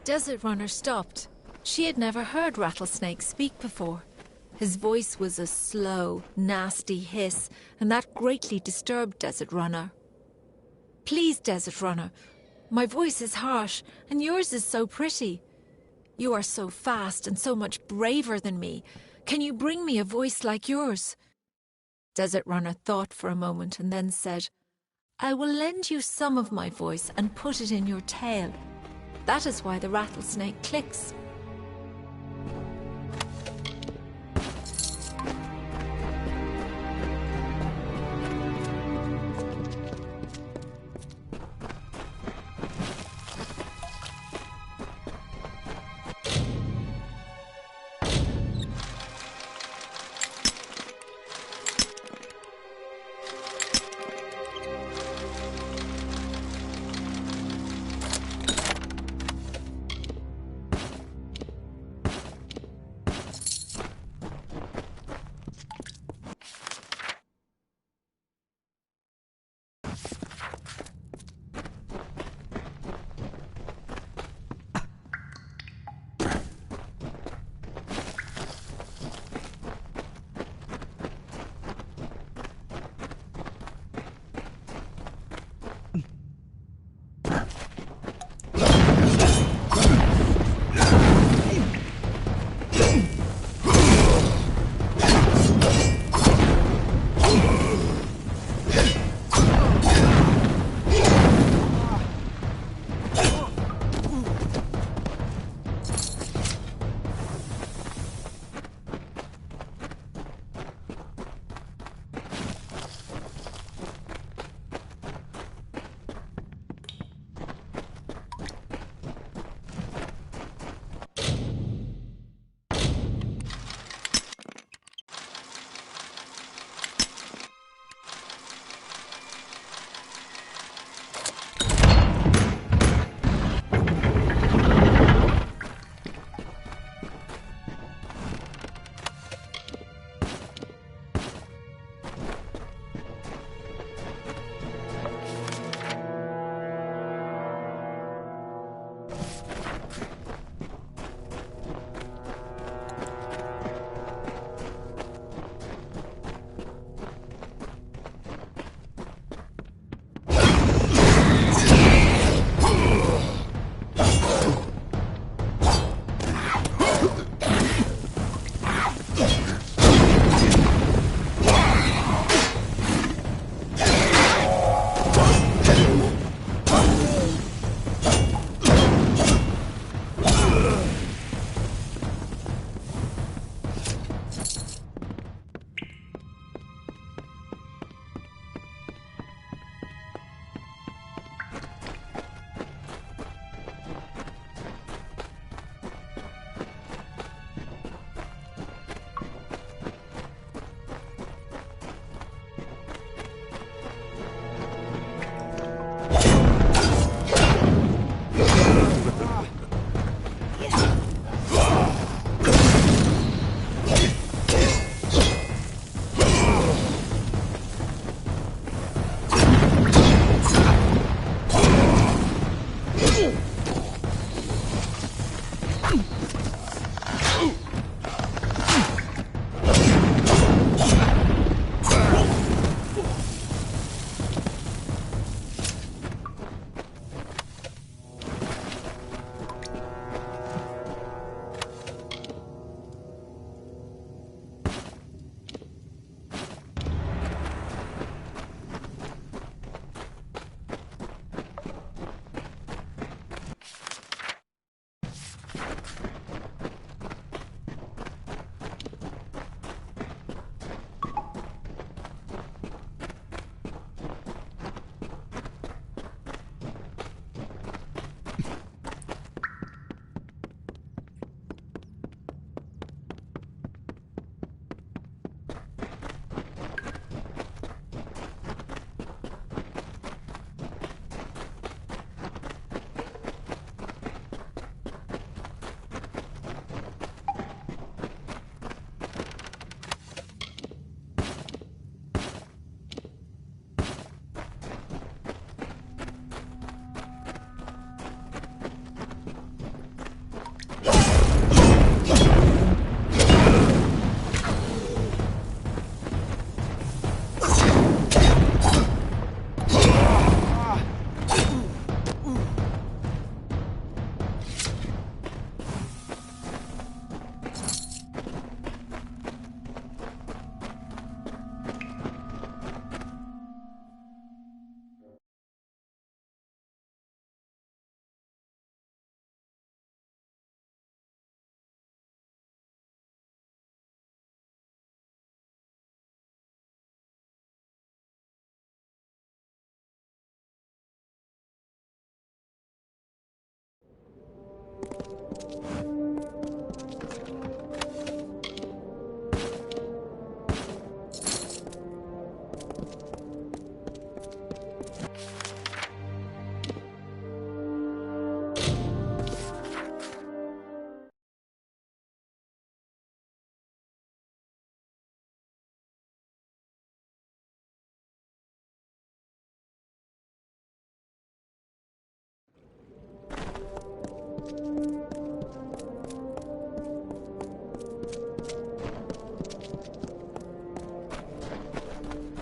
Desert Runner stopped. She had never heard Rattlesnake speak before. His voice was a slow, nasty hiss, and that greatly disturbed Desert Runner. Please, Desert Runner, my voice is harsh, and yours is so pretty. You are so fast and so much braver than me. Can you bring me a voice like yours? Desert Runner thought for a moment and then said, I will lend you some of my voice and put it in your tail. That is why the rattlesnake clicks.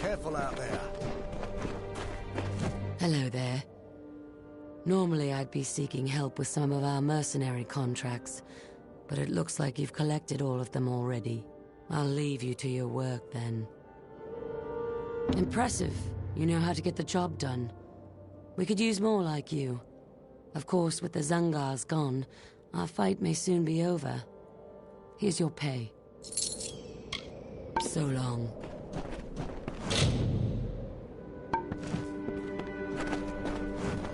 Careful out there. Hello there. Normally I'd be seeking help with some of our mercenary contracts, but it looks like you've collected all of them already. I'll leave you to your work then. Impressive. You know how to get the job done. We could use more like you. Of course, with the Zungars gone, our fight may soon be over. Here's your pay. So long.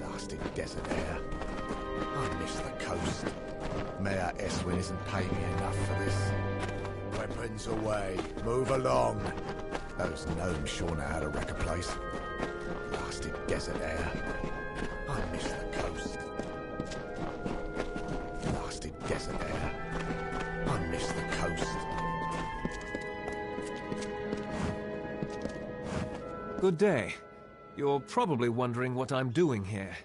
Blasted desert air. I miss the coast. Mayor Eswin isn't paying me enough for this. Weapons away. Move along. Those gnomes sure know how to wreck a place. Blasted desert air. I miss the coast. Blasted desert air. I miss the coast. Good day. You're probably wondering what I'm doing here.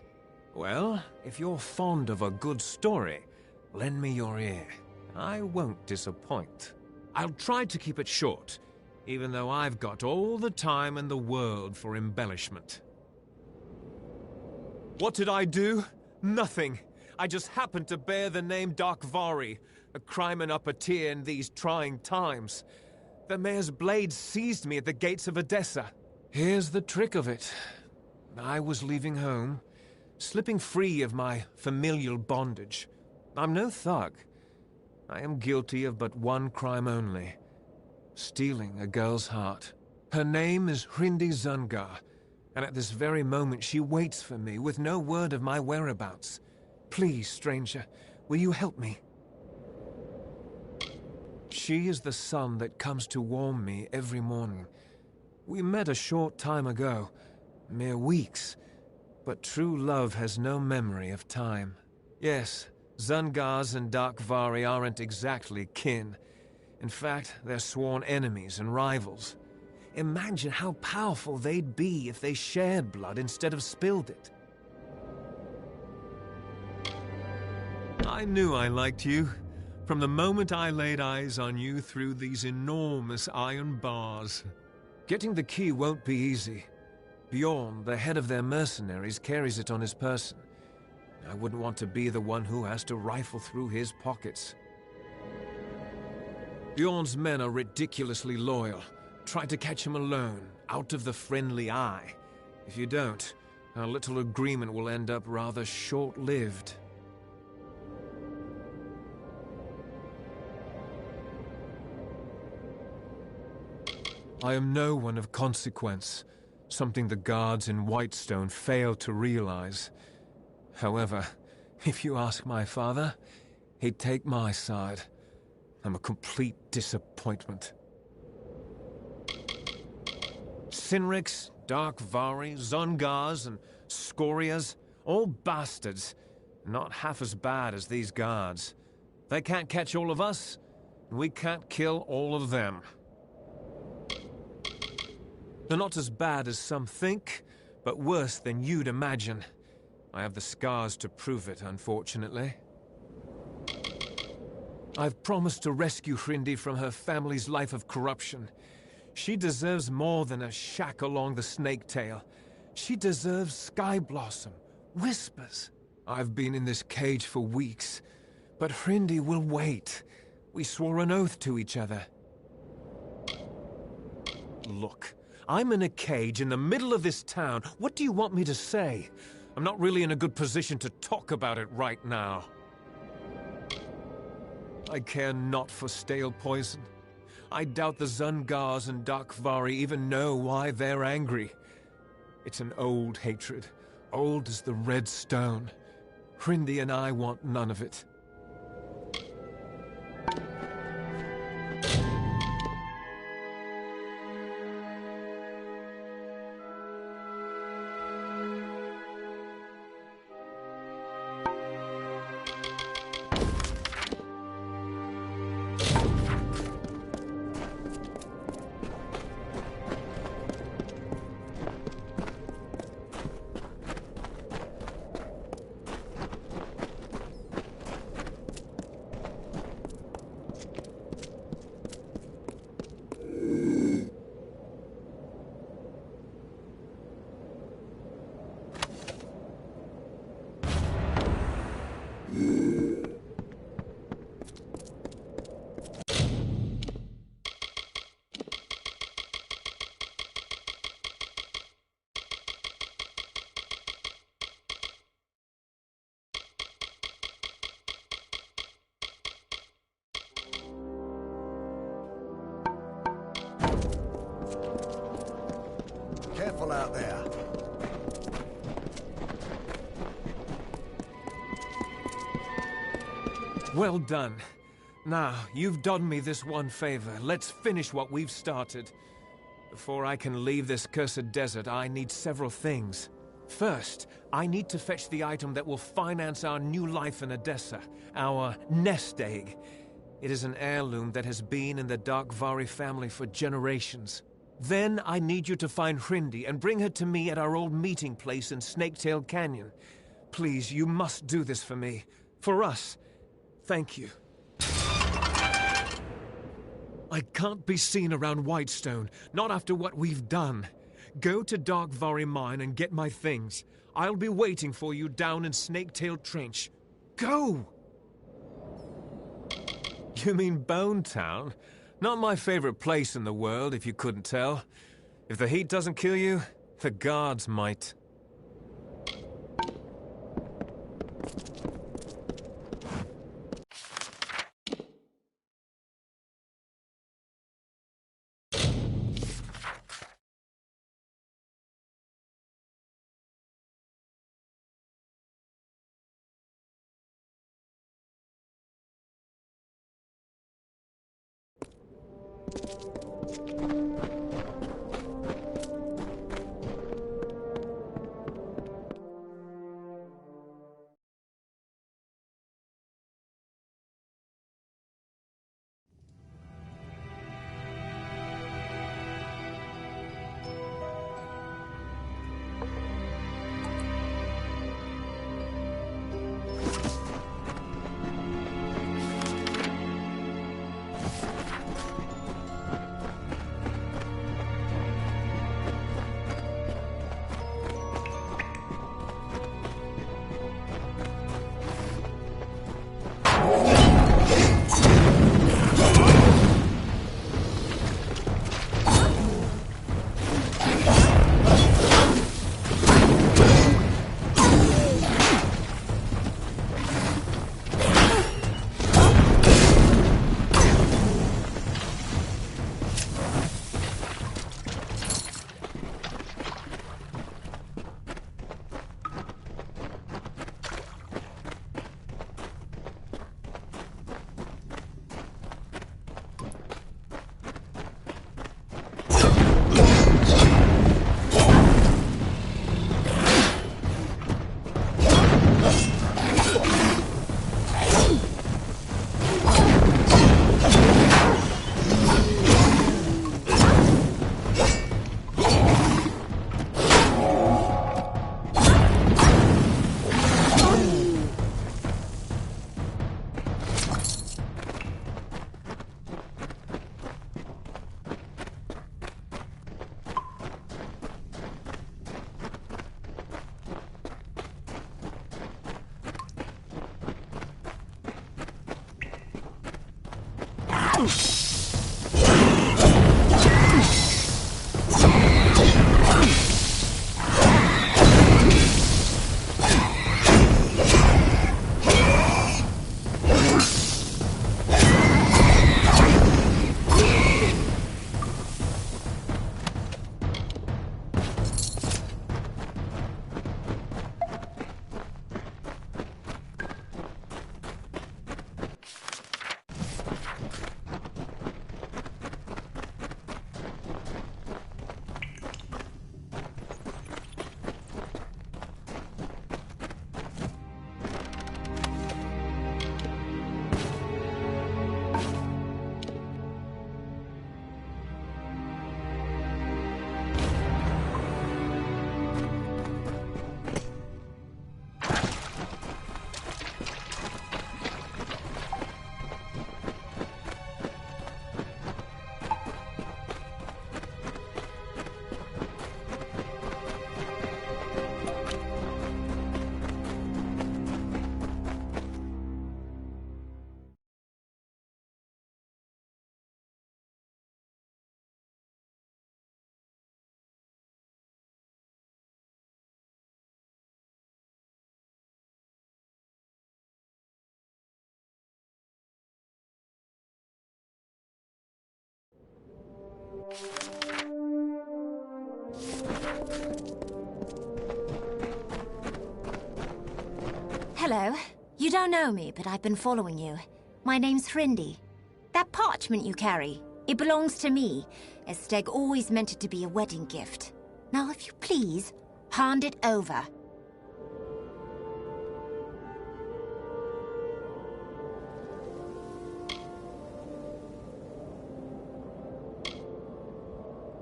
Well, if you're fond of a good story, lend me your ear. I won't disappoint. I'll try to keep it short, even though I've got all the time in the world for embellishment. What did I do? Nothing. I just happened to bear the name Darkvari, a crimen up a tier in these trying times. The mayor's blade seized me at the gates of Odessa. Here's the trick of it. I was leaving home, slipping free of my familial bondage. I'm no thug. I am guilty of but one crime only. Stealing a girl's heart. Her name is Hrindi Zungar, and at this very moment she waits for me with no word of my whereabouts. Please, stranger, will you help me? She is the sun that comes to warm me every morning. We met a short time ago, mere weeks, but true love has no memory of time. Yes, Zungars and Darkvari aren't exactly kin. In fact, they're sworn enemies and rivals. Imagine how powerful they'd be if they shared blood instead of spilled it. I knew I liked you, from the moment I laid eyes on you through these enormous iron bars. Getting the key won't be easy. Bjorn, the head of their mercenaries, carries it on his person. I wouldn't want to be the one who has to rifle through his pockets. Bjorn's men are ridiculously loyal. Try to catch him alone, out of the friendly eye. If you don't, our little agreement will end up rather short-lived. I am no one of consequence, something the guards in Whitestone failed to realize. However, if you ask my father, he'd take my side. I'm a complete disappointment. Sinriks, Darkvari, Zungars, and Scorias, all bastards. Not half as bad as these guards. They can't catch all of us, and we can't kill all of them. They're not as bad as some think, but worse than you'd imagine. I have the scars to prove it, unfortunately. I've promised to rescue Hrindi from her family's life of corruption. She deserves more than a shack along the snake tail. She deserves Sky Blossom, Whispers. I've been in this cage for weeks, but Hrindi will wait. We swore an oath to each other. Look, I'm in a cage in the middle of this town. What do you want me to say? I'm not really in a good position to talk about it right now. I care not for stale poison. I doubt the Zungars and Darkvari even know why they're angry. It's an old hatred, old as the red stone. Hrindi and I want none of it. Careful out there. Well done. Now, you've done me this one favor. Let's finish what we've started. Before I can leave this cursed desert, I need several things. First, I need to fetch the item that will finance our new life in Odessa, our nest egg. It is an heirloom that has been in the Darkvari family for generations. Then I need you to find Hrindi and bring her to me at our old meeting place in Snaketail Canyon. Please, you must do this for me. For us. Thank you. I can't be seen around Whitestone, not after what we've done. Go to Darkvari Mine and get my things. I'll be waiting for you down in Snaketail Trench. Go! You mean Bone Town? Not my favorite place in the world, if you couldn't tell. If the heat doesn't kill you, the guards might. Hello. You don't know me, but I've been following you. My name's Hrindy. That parchment you carry, it belongs to me, as Steg always meant it to be a wedding gift. Now, if you please, hand it over.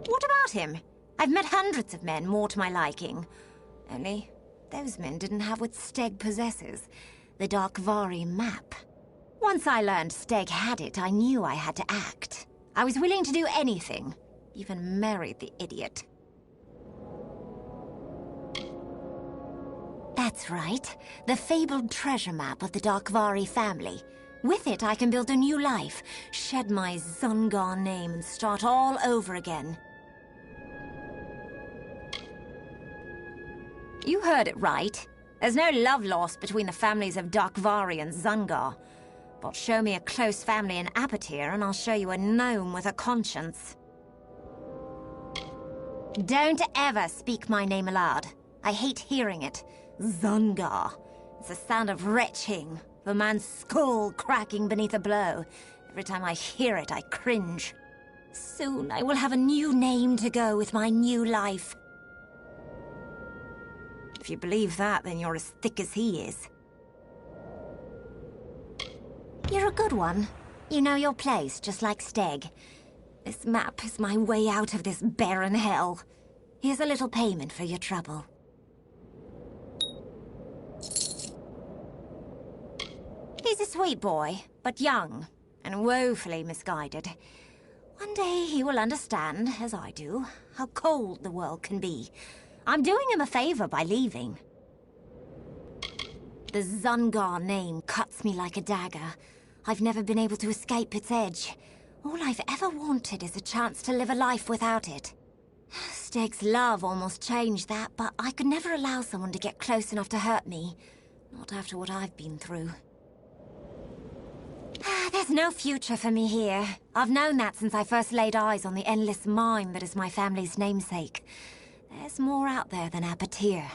What about him? I've met hundreds of men more to my liking. Only, those men didn't have what Steg possesses. The Darkvari map. Once I learned Steg had it, I knew I had to act. I was willing to do anything. Even marry the idiot. That's right. The fabled treasure map of the Darkvari family. With it, I can build a new life, shed my Zungar name, and start all over again. You heard it right. There's no love lost between the families of Darkvari and Zungar. But show me a close family in Apatir, and I'll show you a gnome with a conscience. Don't ever speak my name aloud. I hate hearing it. Zungar. It's the sound of retching, of a man's skull cracking beneath a blow. Every time I hear it, I cringe. Soon I will have a new name to go with my new life. If you believe that, then you're as thick as he is. You're a good one. You know your place, just like Steg. This map is my way out of this barren hell. Here's a little payment for your trouble. He's a sweet boy, but young, and woefully misguided. One day he will understand, as I do, how cold the world can be. I'm doing him a favor by leaving. The Zungar name cuts me like a dagger. I've never been able to escape its edge. All I've ever wanted is a chance to live a life without it. Steg's love almost changed that, but I could never allow someone to get close enough to hurt me. Not after what I've been through. There's no future for me here. I've known that since I first laid eyes on the endless mine that is my family's namesake. There's more out there than Apatir.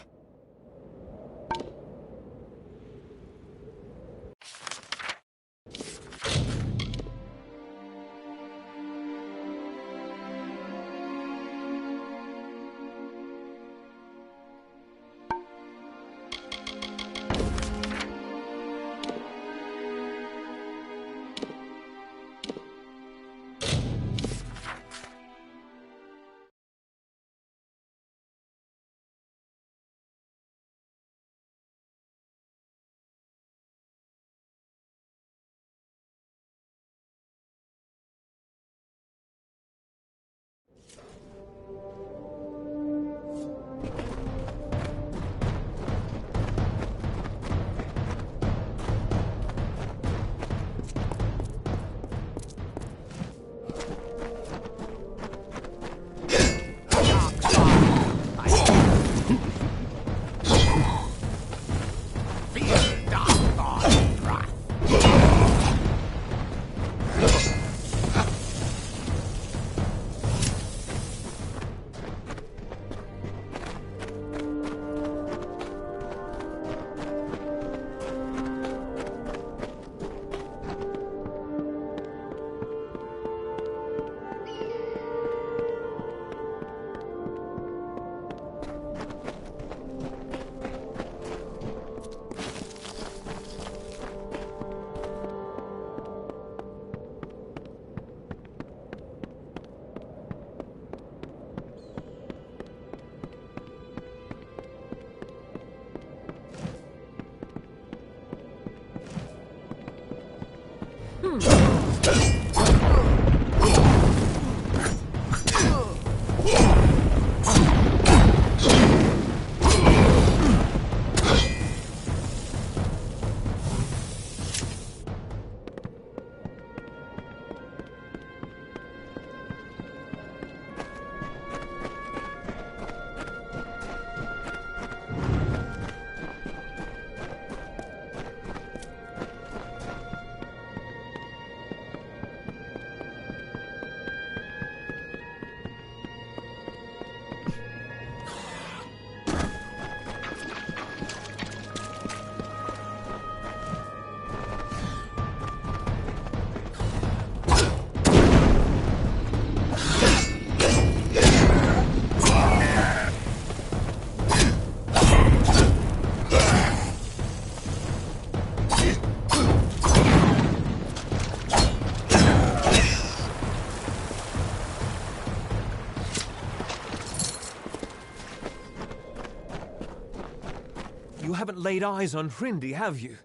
you haven't laid eyes on Hrindi, have you?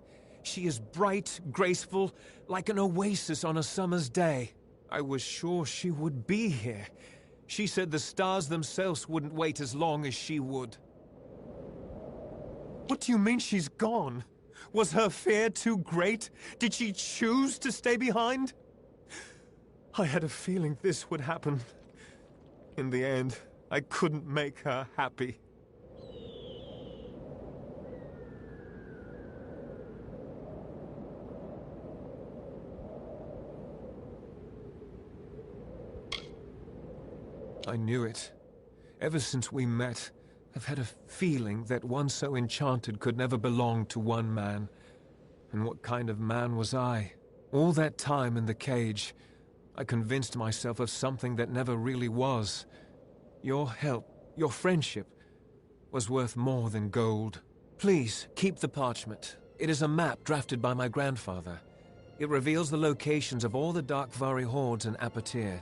She is bright, graceful, like an oasis on a summer's day. I was sure she would be here. She said the stars themselves wouldn't wait as long as she would. What do you mean she's gone? Was her fear too great? Did she choose to stay behind? I had a feeling this would happen. In the end, I couldn't make her happy. I knew it. Ever since we met, I've had a feeling that one so enchanted could never belong to one man. And what kind of man was I? All that time in the cage, I convinced myself of something that never really was. Your help, your friendship, was worth more than gold. Please, keep the parchment. It is a map drafted by my grandfather. It reveals the locations of all the Darkvari hordes in Apatir.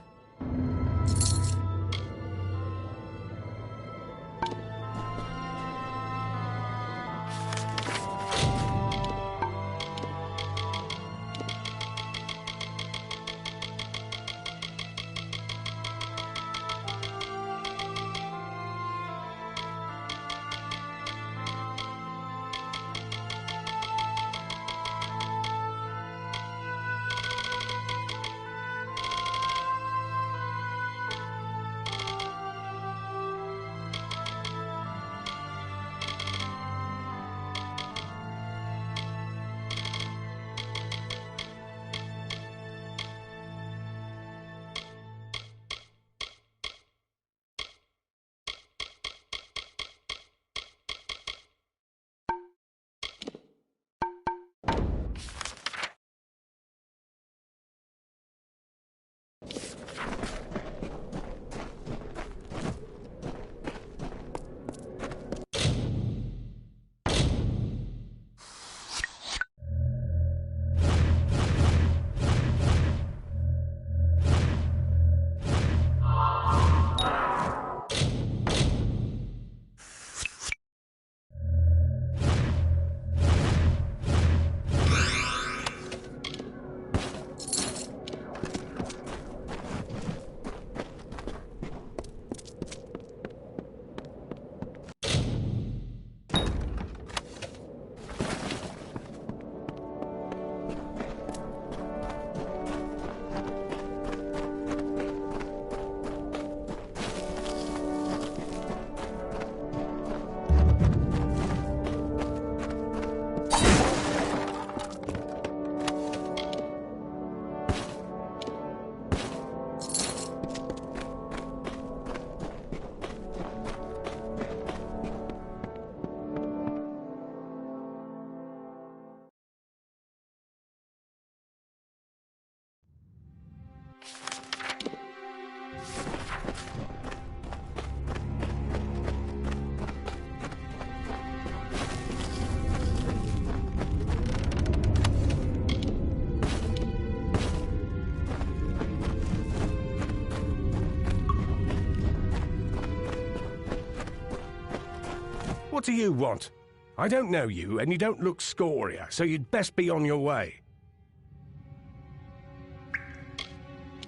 What do you want? I don't know you, and you don't look scoria, so you'd best be on your way.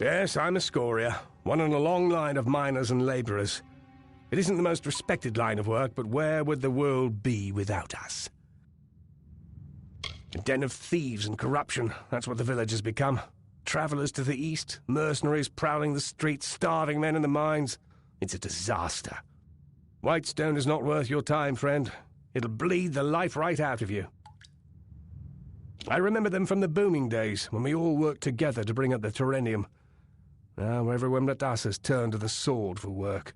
Yes, I'm a scoria, one in a long line of miners and labourers. It isn't the most respected line of work, but where would the world be without us? A den of thieves and corruption, that's what the village has become. Travellers to the east, mercenaries prowling the streets, starving men in the mines. It's a disaster. Whitestone is not worth your time, friend. It'll bleed the life right out of you. I remember them from the booming days, when we all worked together to bring up the Terrenium. Now everyone but us has turned to the sword for work.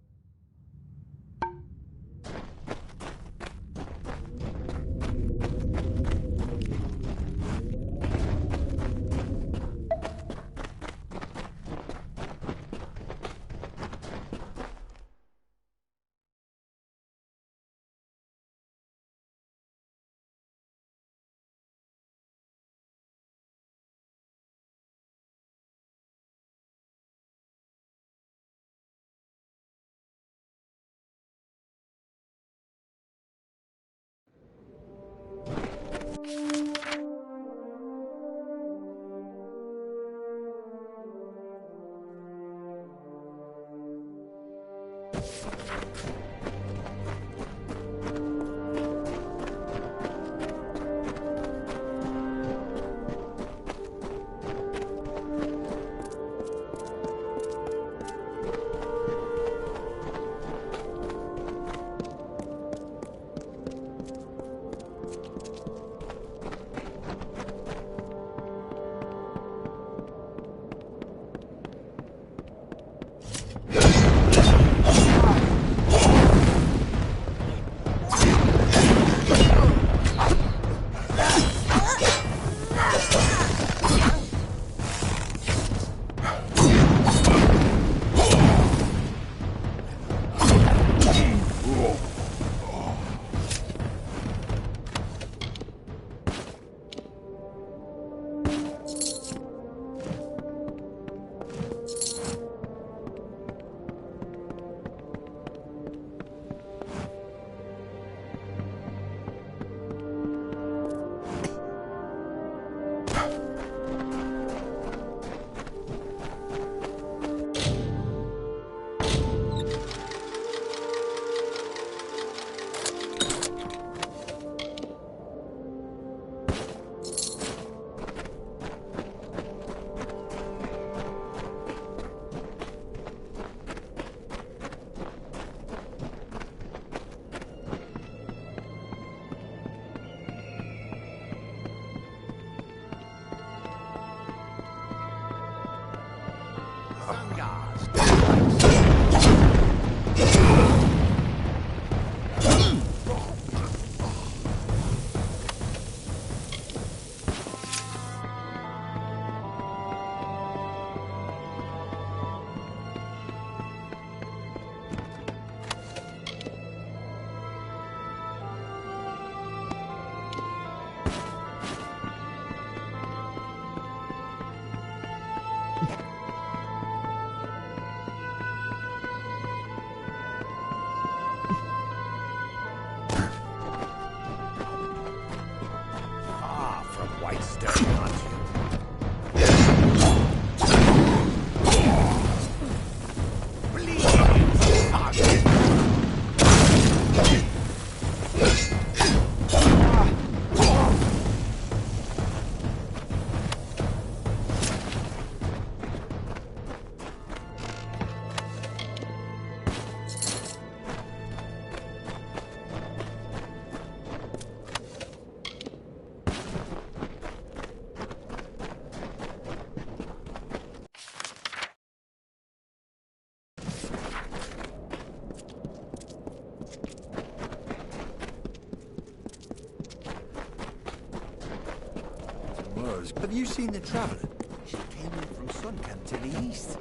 Have you seen the Traveller? She came in from Suncan to the east.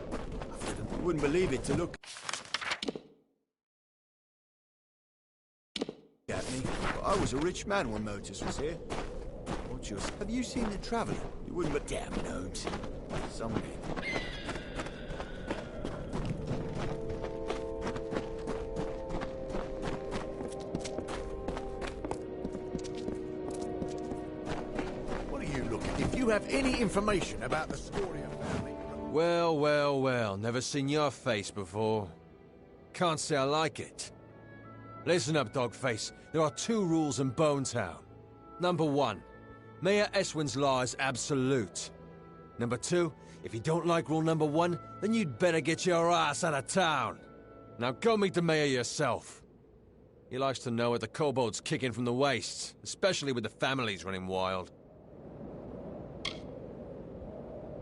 I wouldn't believe it to look at me. I was a rich man when Motus was here. What's yours? Have you seen the Traveller? You wouldn't, but damn gnomes. Some men. Have any information about the Scoria family? Well, well, well. Never seen your face before. Can't say I like it. Listen up, Dogface. There are 2 rules in Bonetown. Number 1, Mayor Eswin's law is absolute. Number 2, if you don't like rule number 1, then you'd better get your ass out of town. Now go meet the mayor yourself. He likes to know what the kobolds kicking from the waist, especially with the families running wild.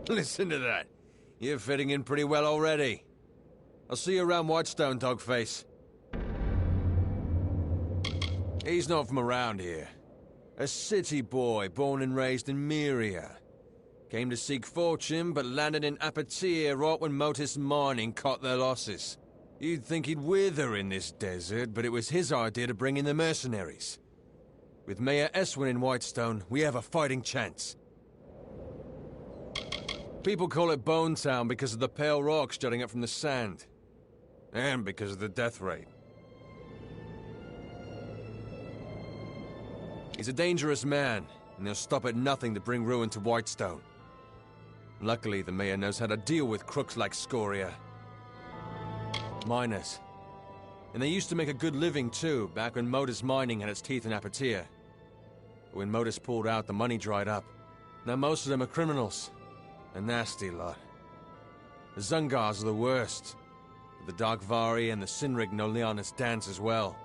Listen to that. You're fitting in pretty well already. I'll see you around Whitestone, Dogface. He's not from around here. A city boy born and raised in Myria. Came to seek fortune, but landed in Apatia right when Motus Mining caught their losses. You'd think he'd wither in this desert, but it was his idea to bring in the mercenaries. With Mayor Eswin in Whitestone, we have a fighting chance. People call it Bonetown because of the pale rocks jutting up from the sand. And because of the death rate. He's a dangerous man, and he'll stop at nothing to bring ruin to Whitestone. Luckily, the mayor knows how to deal with crooks like Scoria. Miners. And they used to make a good living too, back when Modus Mining had its teeth in Apatia. But when Modus pulled out, the money dried up. Now most of them are criminals. A nasty lot. The Zungars are the worst. But the Darkvari and the Sinrig know Leonis dance as well.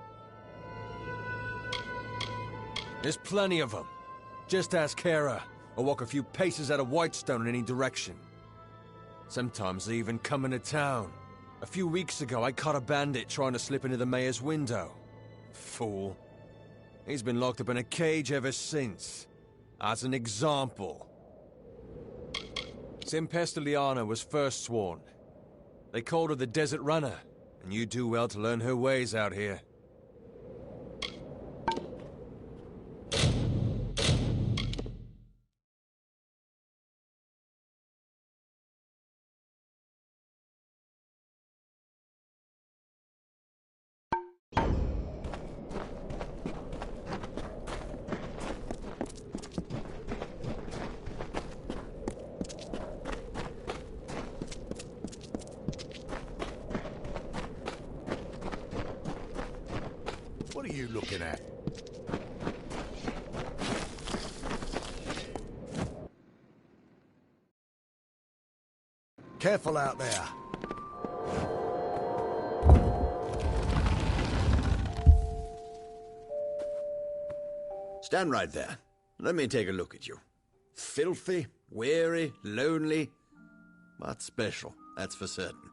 There's plenty of them. Just ask Kara, or walk a few paces out of Whitestone in any direction. Sometimes they even come into town. A few weeks ago, I caught a bandit trying to slip into the mayor's window. Fool. He's been locked up in a cage ever since. As an example. Simpestiliana was first sworn. They called her the Desert Runner, and you do well to learn her ways out here. What are you looking at? Careful out there. Stand right there. Let me take a look at you. Filthy, weary, lonely, but special, that's for certain.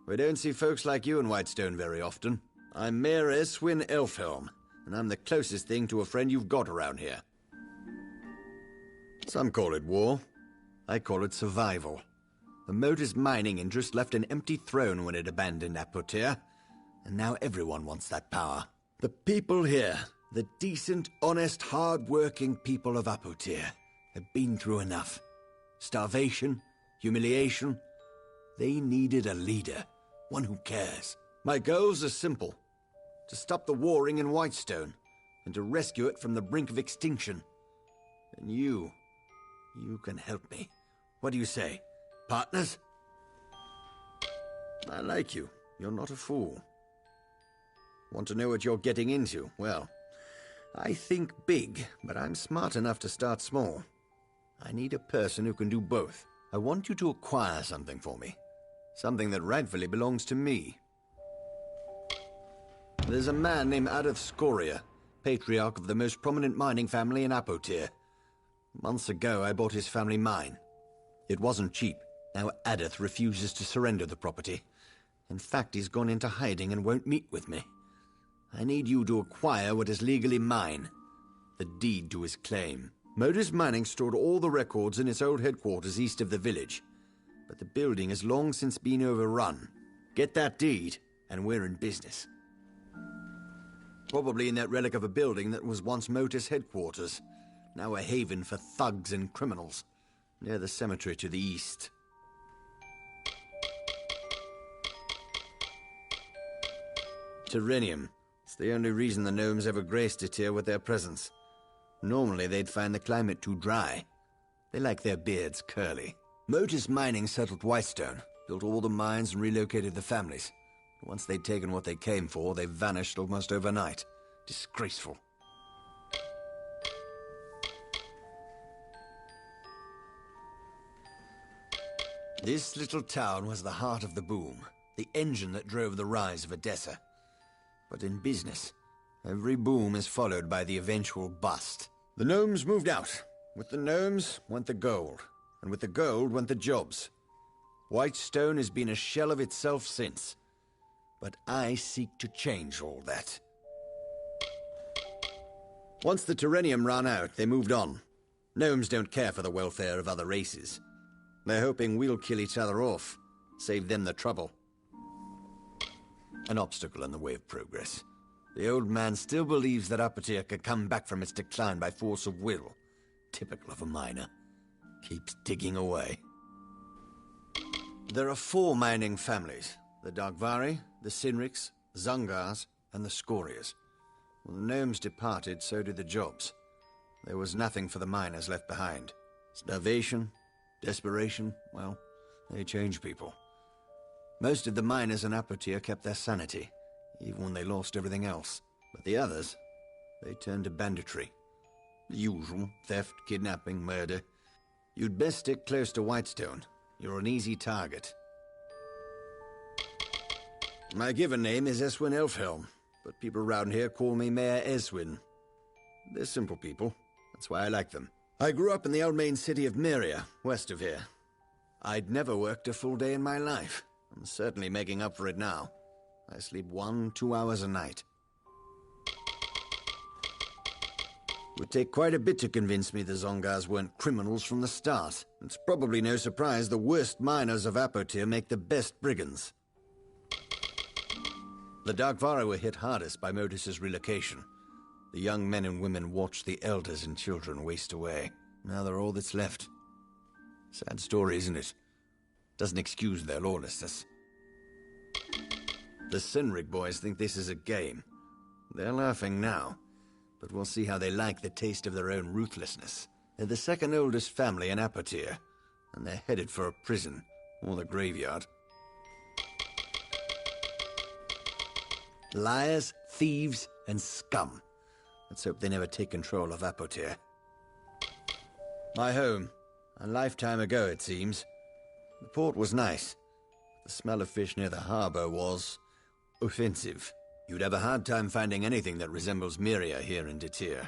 We don't see folks like you in Whitestone very often. I'm Mayor Eswin Elfhelm, and I'm the closest thing to a friend you've got around here. Some call it war. I call it survival. The Modus mining interest left an empty throne when it abandoned Apotea, and now everyone wants that power. The people here, the decent, honest, hard-working people of Apotea, have been through enough. Starvation, humiliation. They needed a leader, one who cares. My goals are simple. To stop the warring in Whitestone, and to rescue it from the brink of extinction. And you can help me. What do you say? Partners? I like you. You're not a fool. Want to know what you're getting into? Well, I think big, but I'm smart enough to start small. I need a person who can do both. I want you to acquire something for me. Something that rightfully belongs to me. There's a man named Adolf Scoria, patriarch of the most prominent mining family in Apotea. Months ago, I bought his family mine. It wasn't cheap. Now Adolf refuses to surrender the property. In fact, he's gone into hiding and won't meet with me. I need you to acquire what is legally mine. The deed to his claim. Modus Mining stored all the records in its old headquarters east of the village. But the building has long since been overrun. Get that deed, and we're in business. Probably in that relic of a building that was once Modus headquarters. Now a haven for thugs and criminals. Near the cemetery to the east. Terrenium. It's the only reason the gnomes ever graced it here with their presence. Normally they'd find the climate too dry. They like their beards curly. Modus Mining settled Whitestone, built all the mines and relocated the families. Once they'd taken what they came for, they vanished almost overnight. Disgraceful. This little town was the heart of the boom, the engine that drove the rise of Edessa. But in business, every boom is followed by the eventual bust. The gnomes moved out. With the gnomes went the gold, and with the gold went the jobs. Whitestone has been a shell of itself since. But I seek to change all that. Once the Terrenium ran out, they moved on. Gnomes don't care for the welfare of other races. They're hoping we'll kill each other off, save them the trouble. An obstacle in the way of progress. The old man still believes that Apotea could come back from its decline by force of will. Typical of a miner. Keeps digging away. There are 4 mining families. The Darkvari, the Sinriks, Zungars, and the Scorias. When the gnomes departed, so did the jobs. There was nothing for the miners left behind. Starvation, desperation, well, they change people. Most of the miners in Apotea kept their sanity, even when they lost everything else. But the others, they turned to banditry. The usual: theft, kidnapping, murder. You'd best stick close to Whitestone. You're an easy target. My given name is Eswin Elfhelm, but people around here call me Mayor Eswin. They're simple people. That's why I like them. I grew up in the old main city of Myria, west of here. I'd never worked a full day in my life. I'm certainly making up for it now. I sleep 1-2 hours a night. It would take quite a bit to convince me the Zongars weren't criminals from the start. It's probably no surprise the worst miners of Apotyr make the best brigands. The Darkvara were hit hardest by Modus's relocation. The young men and women watched the elders and children waste away. Now they're all that's left. Sad story, isn't it? Doesn't excuse their lawlessness. The Sinrig boys think this is a game. They're laughing now, but we'll see how they like the taste of their own ruthlessness. They're the second oldest family in Apotyr, and they're headed for a prison, or the graveyard. Liars, thieves, and scum. Let's hope they never take control of Apotyr. My home. A lifetime ago, it seems. The port was nice. The smell of fish near the harbor was offensive. You'd have a hard time finding anything that resembles Myria here in Detir.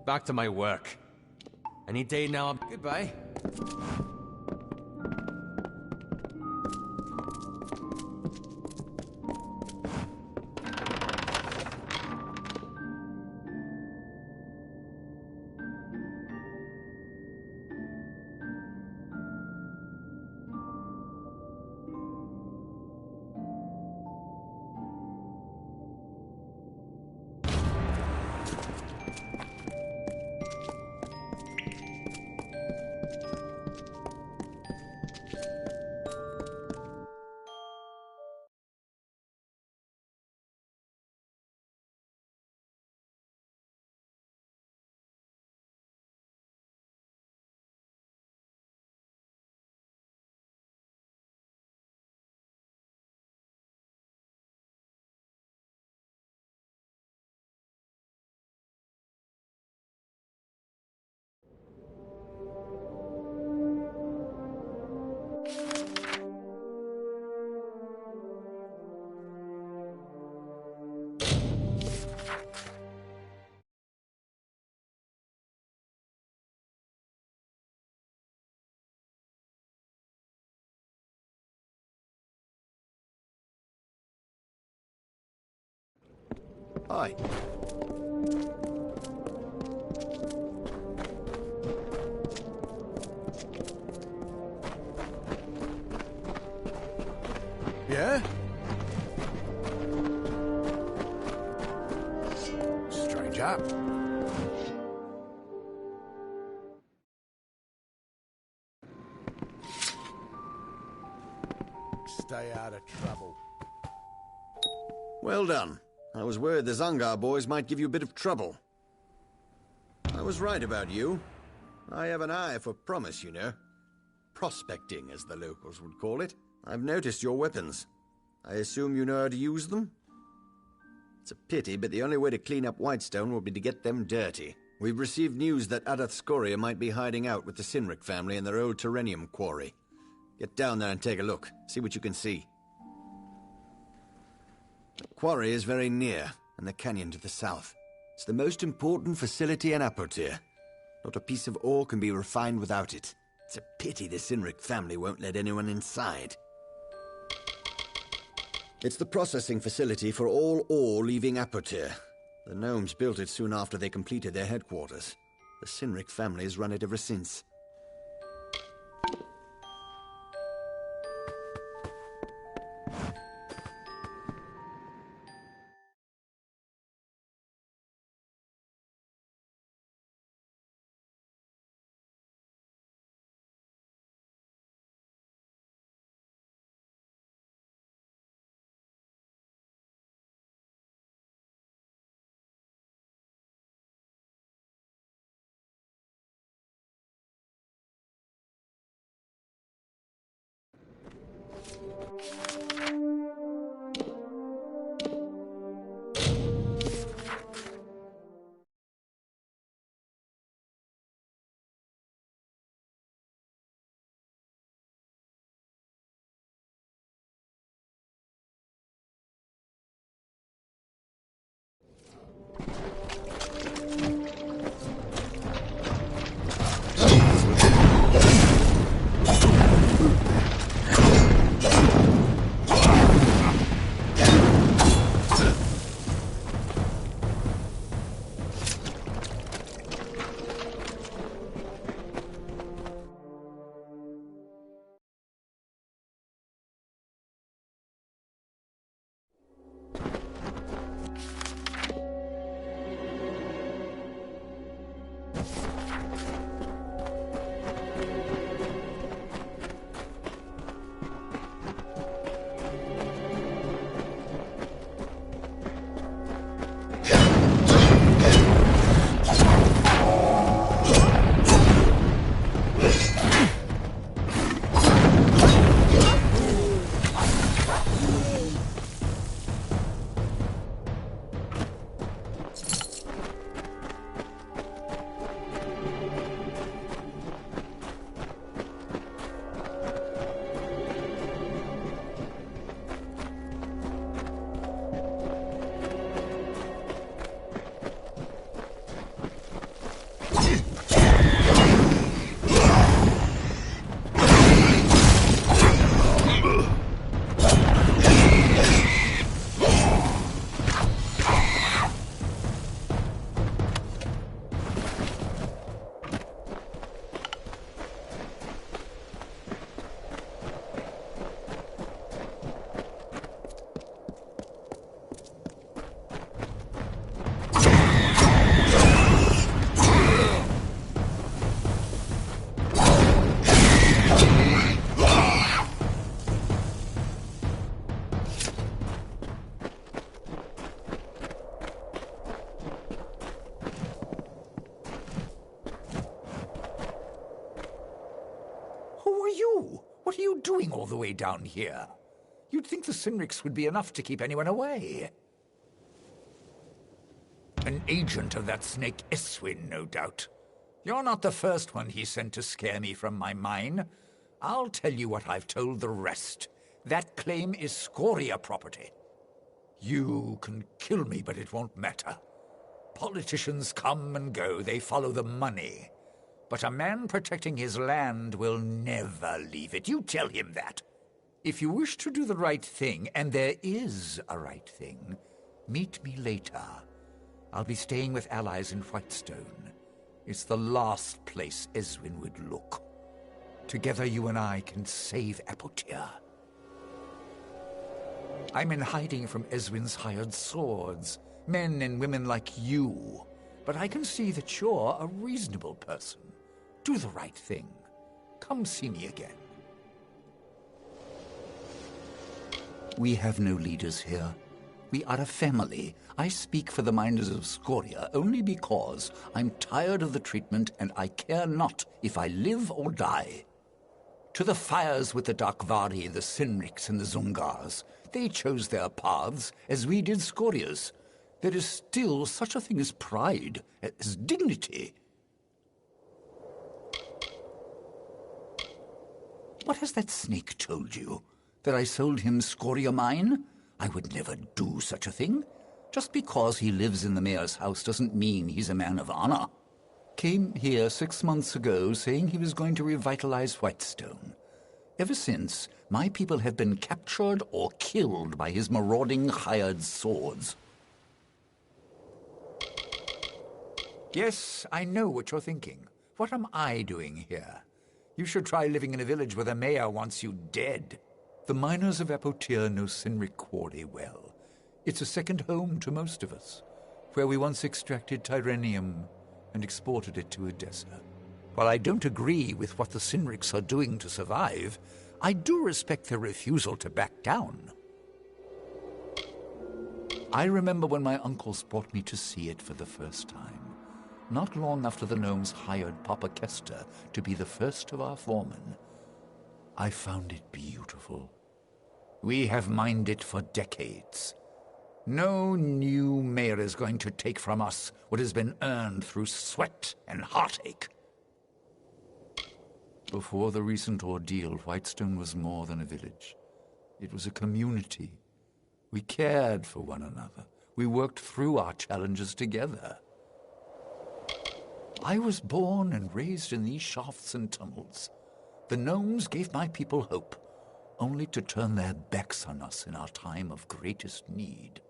Back to my work. Any day now, goodbye. Hi. Yeah? Stranger. Stay out of trouble. Well done. I was worried the Zangar boys might give you a bit of trouble. I was right about you. I have an eye for promise, you know. Prospecting, as the locals would call it. I've noticed your weapons. I assume you know how to use them? It's a pity, but the only way to clean up Whitestone will be to get them dirty. We've received news that Adath Scoria might be hiding out with the Sinric family in their old Terrenium quarry. Get down there and take a look. See what you can see. The quarry is very near, and the canyon to the south. It's the most important facility in Apotir. Not a piece of ore can be refined without it. It's a pity the Sinric family won't let anyone inside. It's the processing facility for all ore leaving Apotir. The gnomes built it soon after they completed their headquarters. The Sinric family has run it ever since. What are you doing all the way down here? You'd think the Cynrics would be enough to keep anyone away. An agent of that snake Eswin, no doubt. You're not the first one he sent to scare me from my mine. I'll tell you what I've told the rest. That claim is Scoria property. You can kill me, but it won't matter. Politicians come and go, they follow the money. But a man protecting his land will never leave it. You tell him that. If you wish to do the right thing, and there is a right thing, meet me later. I'll be staying with allies in Whitestone. It's the last place Eswin would look. Together you and I can save Apotia. I'm in hiding from Eswin's hired swords, men and women like you. But I can see that you're a reasonable person. Do the right thing. Come see me again. We have no leaders here. We are a family. I speak for the miners of Scoria only because I'm tired of the treatment and I care not if I live or die. To the fires with the Darkvari, the Cynrics, and the Zungars. They chose their paths, as we did Scoria's. There is still such a thing as pride, as dignity. What has that snake told you? That I sold him Scoria mine? I would never do such a thing. Just because he lives in the mayor's house doesn't mean he's a man of honor. Came here 6 months ago saying he was going to revitalize Whitestone. Ever since, my people have been captured or killed by his marauding hired swords. Yes, I know what you're thinking. What am I doing here? You should try living in a village where the mayor wants you dead. The miners of Apotia know Cynric Quarry well. It's a second home to most of us, where we once extracted Tyrenium and exported it to Edessa. While I don't agree with what the Cynrics are doing to survive, I do respect their refusal to back down. I remember when my uncles brought me to see it for the first time, not long after the gnomes hired Papa Kester to be the first of our foremen. I found it beautiful. We have mined it for decades. No new mayor is going to take from us what has been earned through sweat and heartache. Before the recent ordeal, Whitestone was more than a village. It was a community. We cared for one another. We worked through our challenges together. I was born and raised in these shafts and tunnels. The gnomes gave my people hope, only to turn their backs on us in our time of greatest need.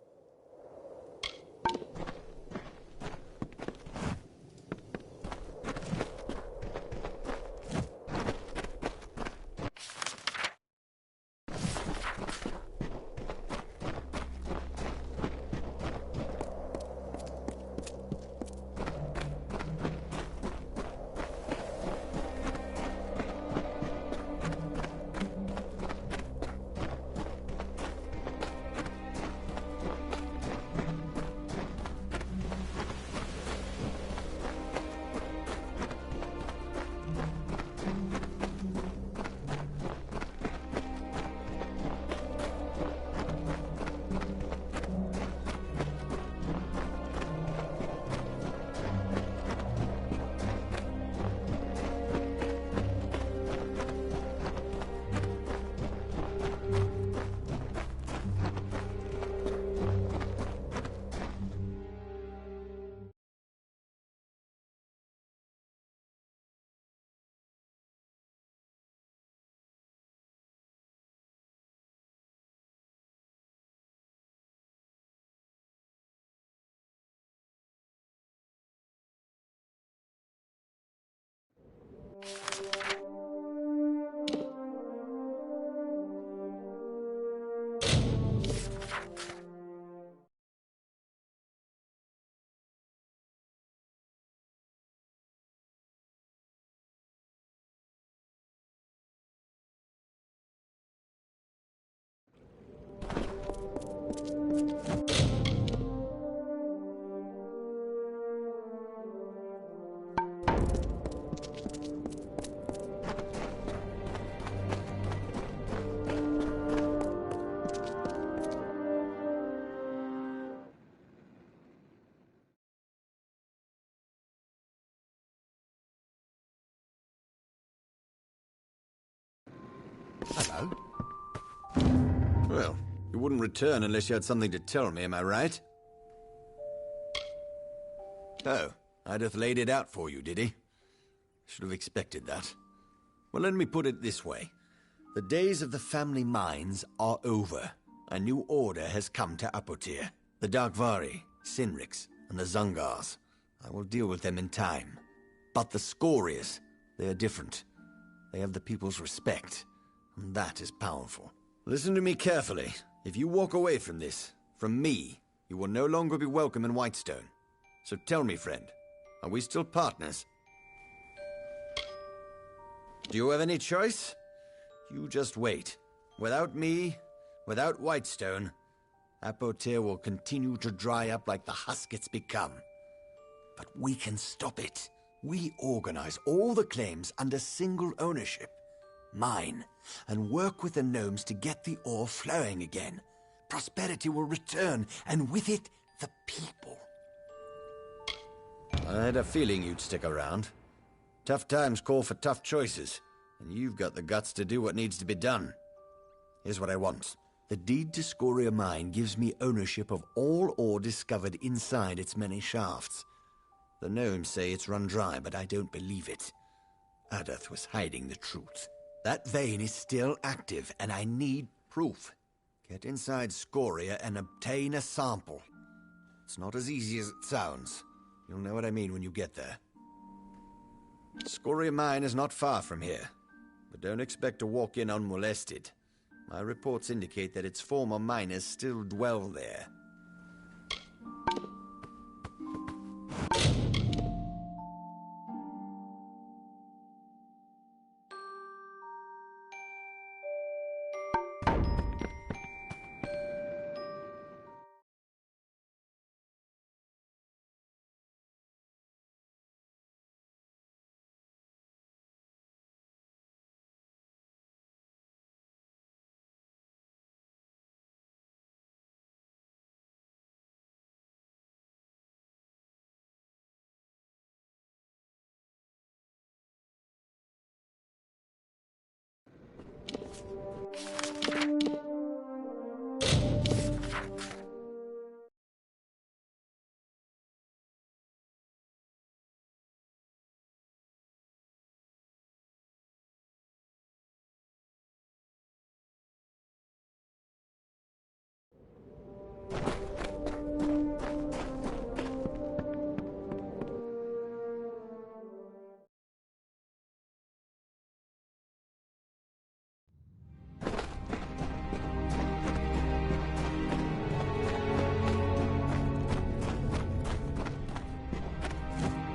Hello. Well, you wouldn't return unless you had something to tell me, am I right? Oh, Ideth laid it out for you, did he? Should have expected that. Well, let me put it this way. The days of the family mines are over. A new order has come to Apotir. The Darkvari, Sinrix, and the Zungars. I will deal with them in time. But the Scorias, they are different. They have the people's respect, and that is powerful. Listen to me carefully. If you walk away from this, from me, you will no longer be welcome in Whitestone. So tell me, friend, are we still partners? Do you have any choice? You just wait. Without me, without Whitestone, Apotir will continue to dry up like the husk it's become. But we can stop it. We organize all the claims under single ownership, mine, and work with the gnomes to get the ore flowing again. Prosperity will return, and with it, the people. I had a feeling you'd stick around. Tough times call for tough choices, and you've got the guts to do what needs to be done. Here's what I want. The deed to Scoria Mine gives me ownership of all ore discovered inside its many shafts. The gnomes say it's run dry, but I don't believe it. Ideth was hiding the truth. That vein is still active, and I need proof. Get inside Scoria and obtain a sample. It's not as easy as it sounds. You'll know what I mean when you get there. Scoria Mine is not far from here, but don't expect to walk in unmolested. My reports indicate that its former miners still dwell there.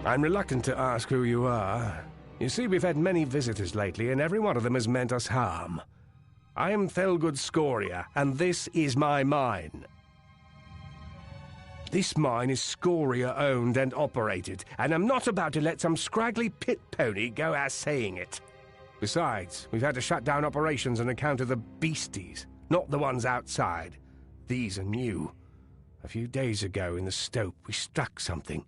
I'm reluctant to ask who you are. You see, we've had many visitors lately, and every one of them has meant us harm. I am Thelgud Scoria, and this is my mine. This mine is Scoria-owned and operated, and I'm not about to let some scraggly pit pony go out saying it. Besides, we've had to shut down operations on account of the beasties, not the ones outside. These are new. A few days ago in the stope, we struck something.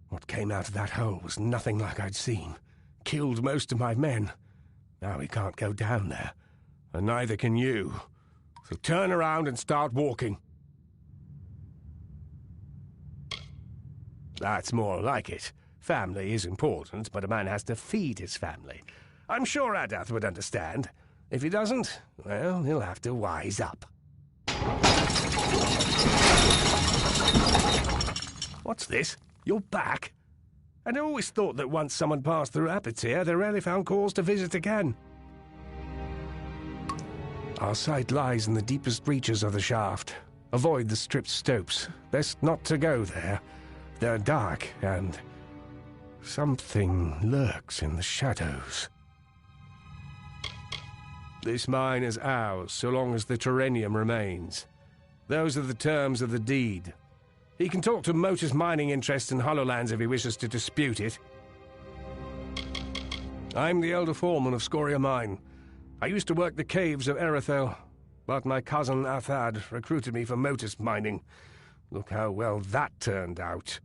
What came out of that hole was nothing like I'd seen. Killed most of my men. Now we can't go down there, and neither can you. So turn around and start walking. That's more like it. Family is important, but a man has to feed his family. I'm sure Adath would understand. If he doesn't, well, he'll have to wise up. What's this? You're back? I'd always thought that once someone passed through Apotir, they rarely found cause to visit again. Our site lies in the deepest reaches of the shaft. Avoid the stripped stopes. Best not to go there. They're dark, and something lurks in the shadows. This mine is ours, so long as the terrenium remains. Those are the terms of the deed. He can talk to Motor's mining interests in Hollowlands if he wishes to dispute it. I'm the elder foreman of Scoria Mine. I used to work the caves of Erethel, but my cousin Athad recruited me for Motor's mining. Look how well that turned out.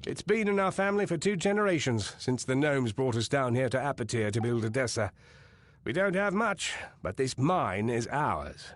It's been in our family for 2 generations, since the gnomes brought us down here to Apotir to build Edessa. We don't have much, but this mine is ours.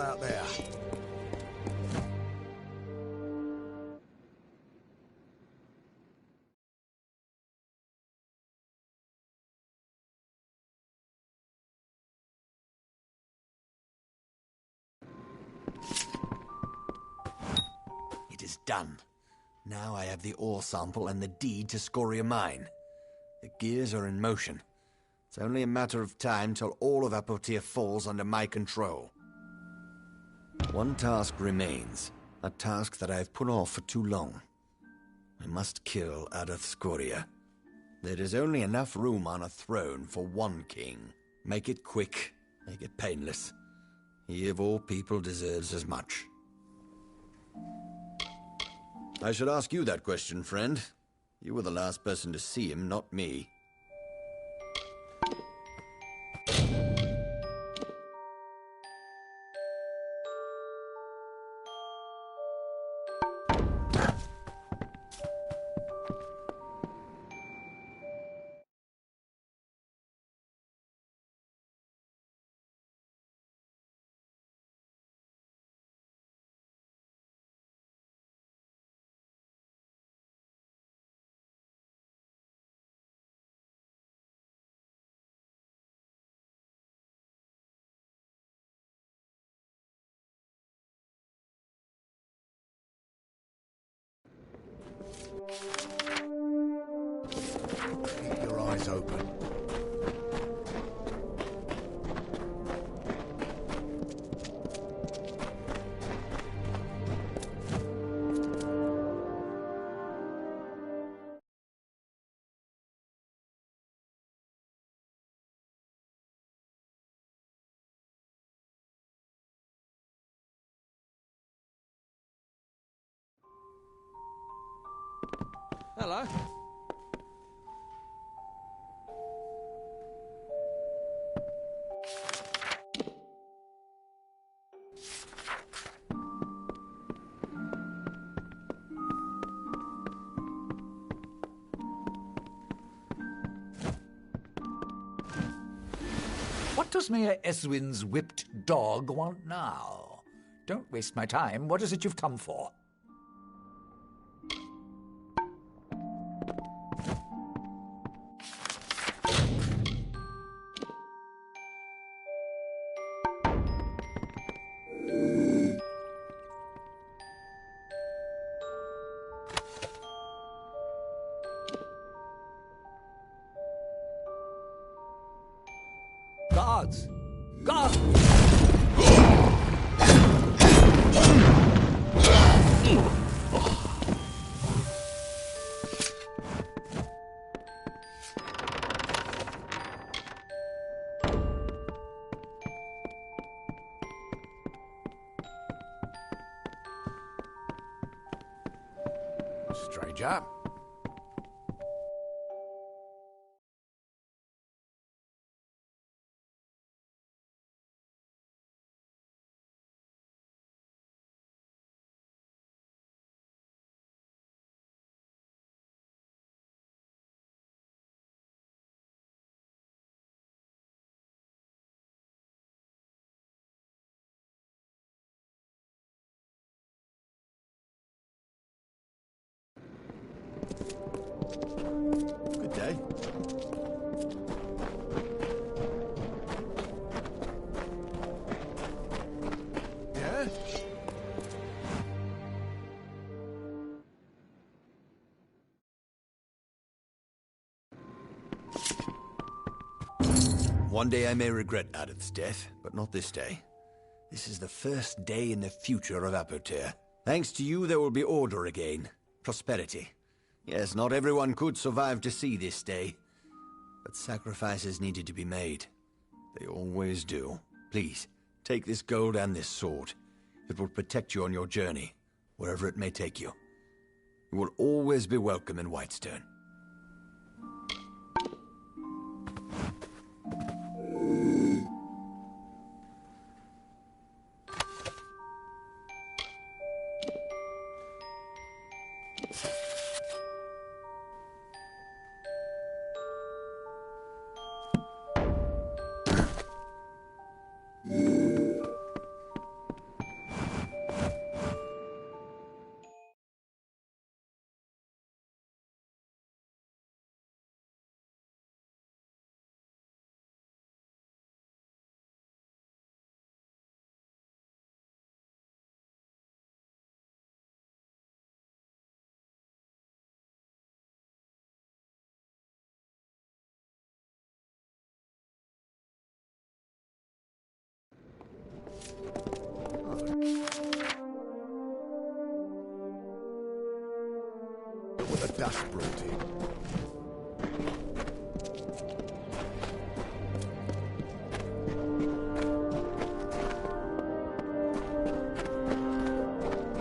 out there? It is done. Now I have the ore sample and the deed to Scoria Mine. The gears are in motion. It's only a matter of time till all of Apotia falls under my control. One task remains. A task that I have put off for too long. I must kill Adath Scoria. There is only enough room on a throne for one king. Make it quick. Make it painless. He of all people deserves as much. I should ask you that question, friend. You were the last person to see him, not me. Keep your eyes open. Hello. What does Mayor Eswin's whipped dog want now? Don't waste my time. What is it you've come for? Guards! Guards! Stranger. Good day. Yeah? One day I may regret Adath's death, but not this day. This is the first day in the future of Apotir. Thanks to you, there will be order again. Prosperity. Yes, not everyone could survive to see this day. But sacrifices needed to be made. They always do. Please, take this gold and this sword. It will protect you on your journey, wherever it may take you. You will always be welcome in Whitestone. dust brought in.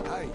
Hey.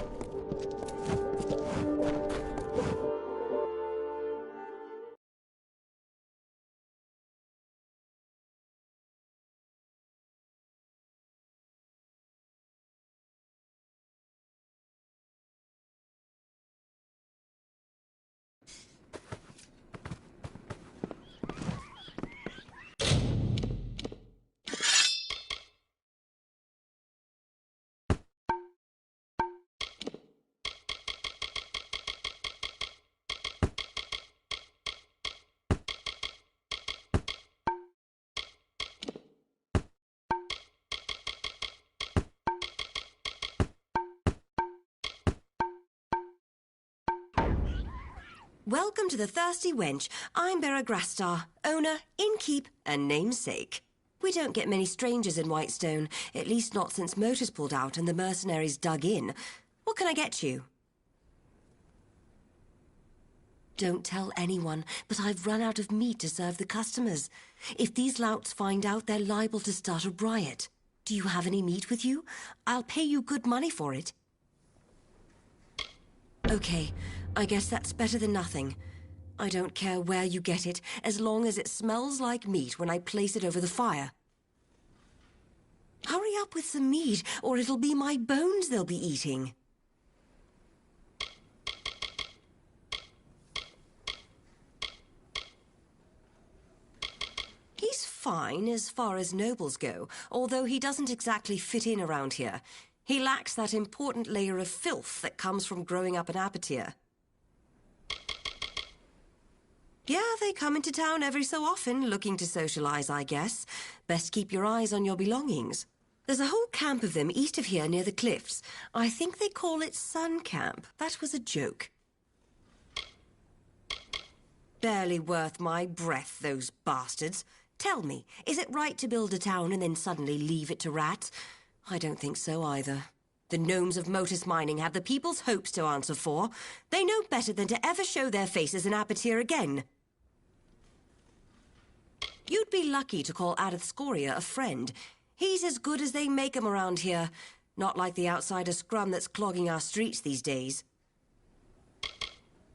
Welcome to the Thirsty Wench. I'm Bera Grastar, owner, innkeep, and namesake. We don't get many strangers in Whitestone, at least not since Motors pulled out and the mercenaries dug in. What can I get you? Don't tell anyone, but I've run out of meat to serve the customers. If these louts find out, they're liable to start a riot. Do you have any meat with you? I'll pay you good money for it. Okay, I guess that's better than nothing. I don't care where you get it, as long as it smells like meat when I place it over the fire. Hurry up with some meat, or it'll be my bones they'll be eating. He's fine as far as nobles go, although he doesn't exactly fit in around here. He lacks that important layer of filth that comes from growing up an Apatier. Yeah, they come into town every so often, looking to socialize, I guess. Best keep your eyes on your belongings. There's a whole camp of them east of here near the cliffs. I think they call it Sun Camp. That was a joke. Barely worth my breath, those bastards. Tell me, is it right to build a town and then suddenly leave it to rats? I don't think so either. The gnomes of Motus Mining have the people's hopes to answer for. They know better than to ever show their faces in Apatier again. You'd be lucky to call Adith Scoria a friend. He's as good as they make 'em around here. Not like the outsider scrum that's clogging our streets these days.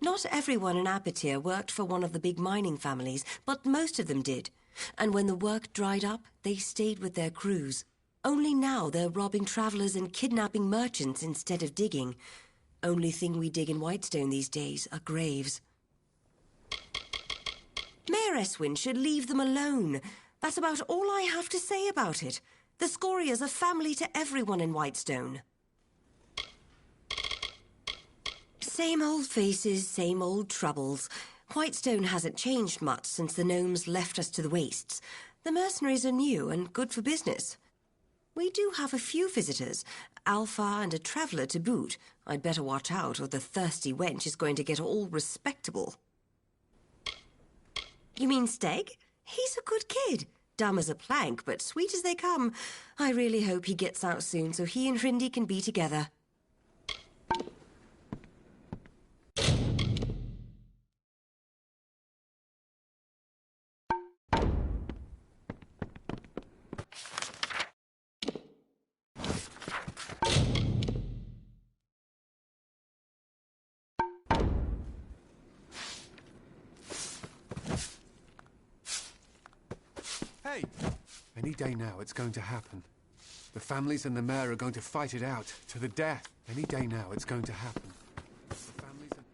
Not everyone in Apatier worked for one of the big mining families, but most of them did. And when the work dried up, they stayed with their crews. Only now they're robbing travelers and kidnapping merchants instead of digging. Only thing we dig in Whitestone these days are graves. Mayor Eswin should leave them alone. That's about all I have to say about it. The Scorias are family to everyone in Whitestone. Same old faces, same old troubles. Whitestone hasn't changed much since the gnomes left us to the wastes. The mercenaries are new and good for business. We do have a few visitors, Alpha and a traveller to boot. I'd better watch out or the thirsty wench is going to get all respectable. You mean Steg? He's a good kid. Dumb as a plank, but sweet as they come. I really hope he gets out soon so he and Rindy can be together. Hey! Any day now it's going to happen. The families and the mayor are going to fight it out, to the death. Any day now it's going to happen. The families and...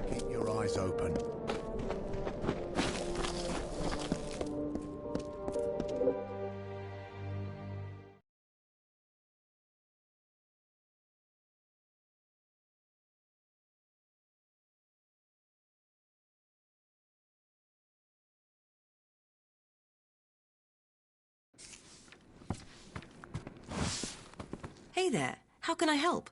Keep your eyes open. Hey there, how can I help?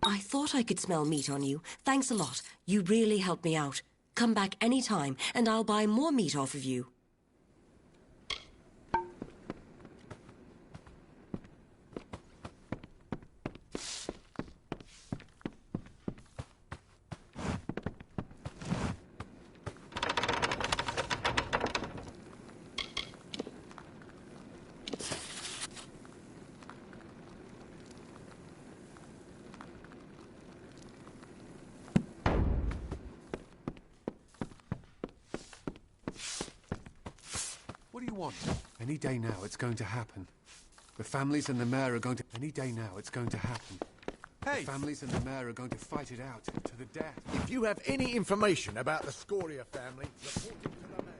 I thought I could smell meat on you. Thanks a lot. You really helped me out. Come back any time, and I'll buy more meat off of you. What do you want? Any day now, it's going to happen. The families and the mayor are going to... Any day now, it's going to happen. Hey! The families and the mayor are going to fight it out to the death. If you have any information about the Scoria family, report it to the mayor.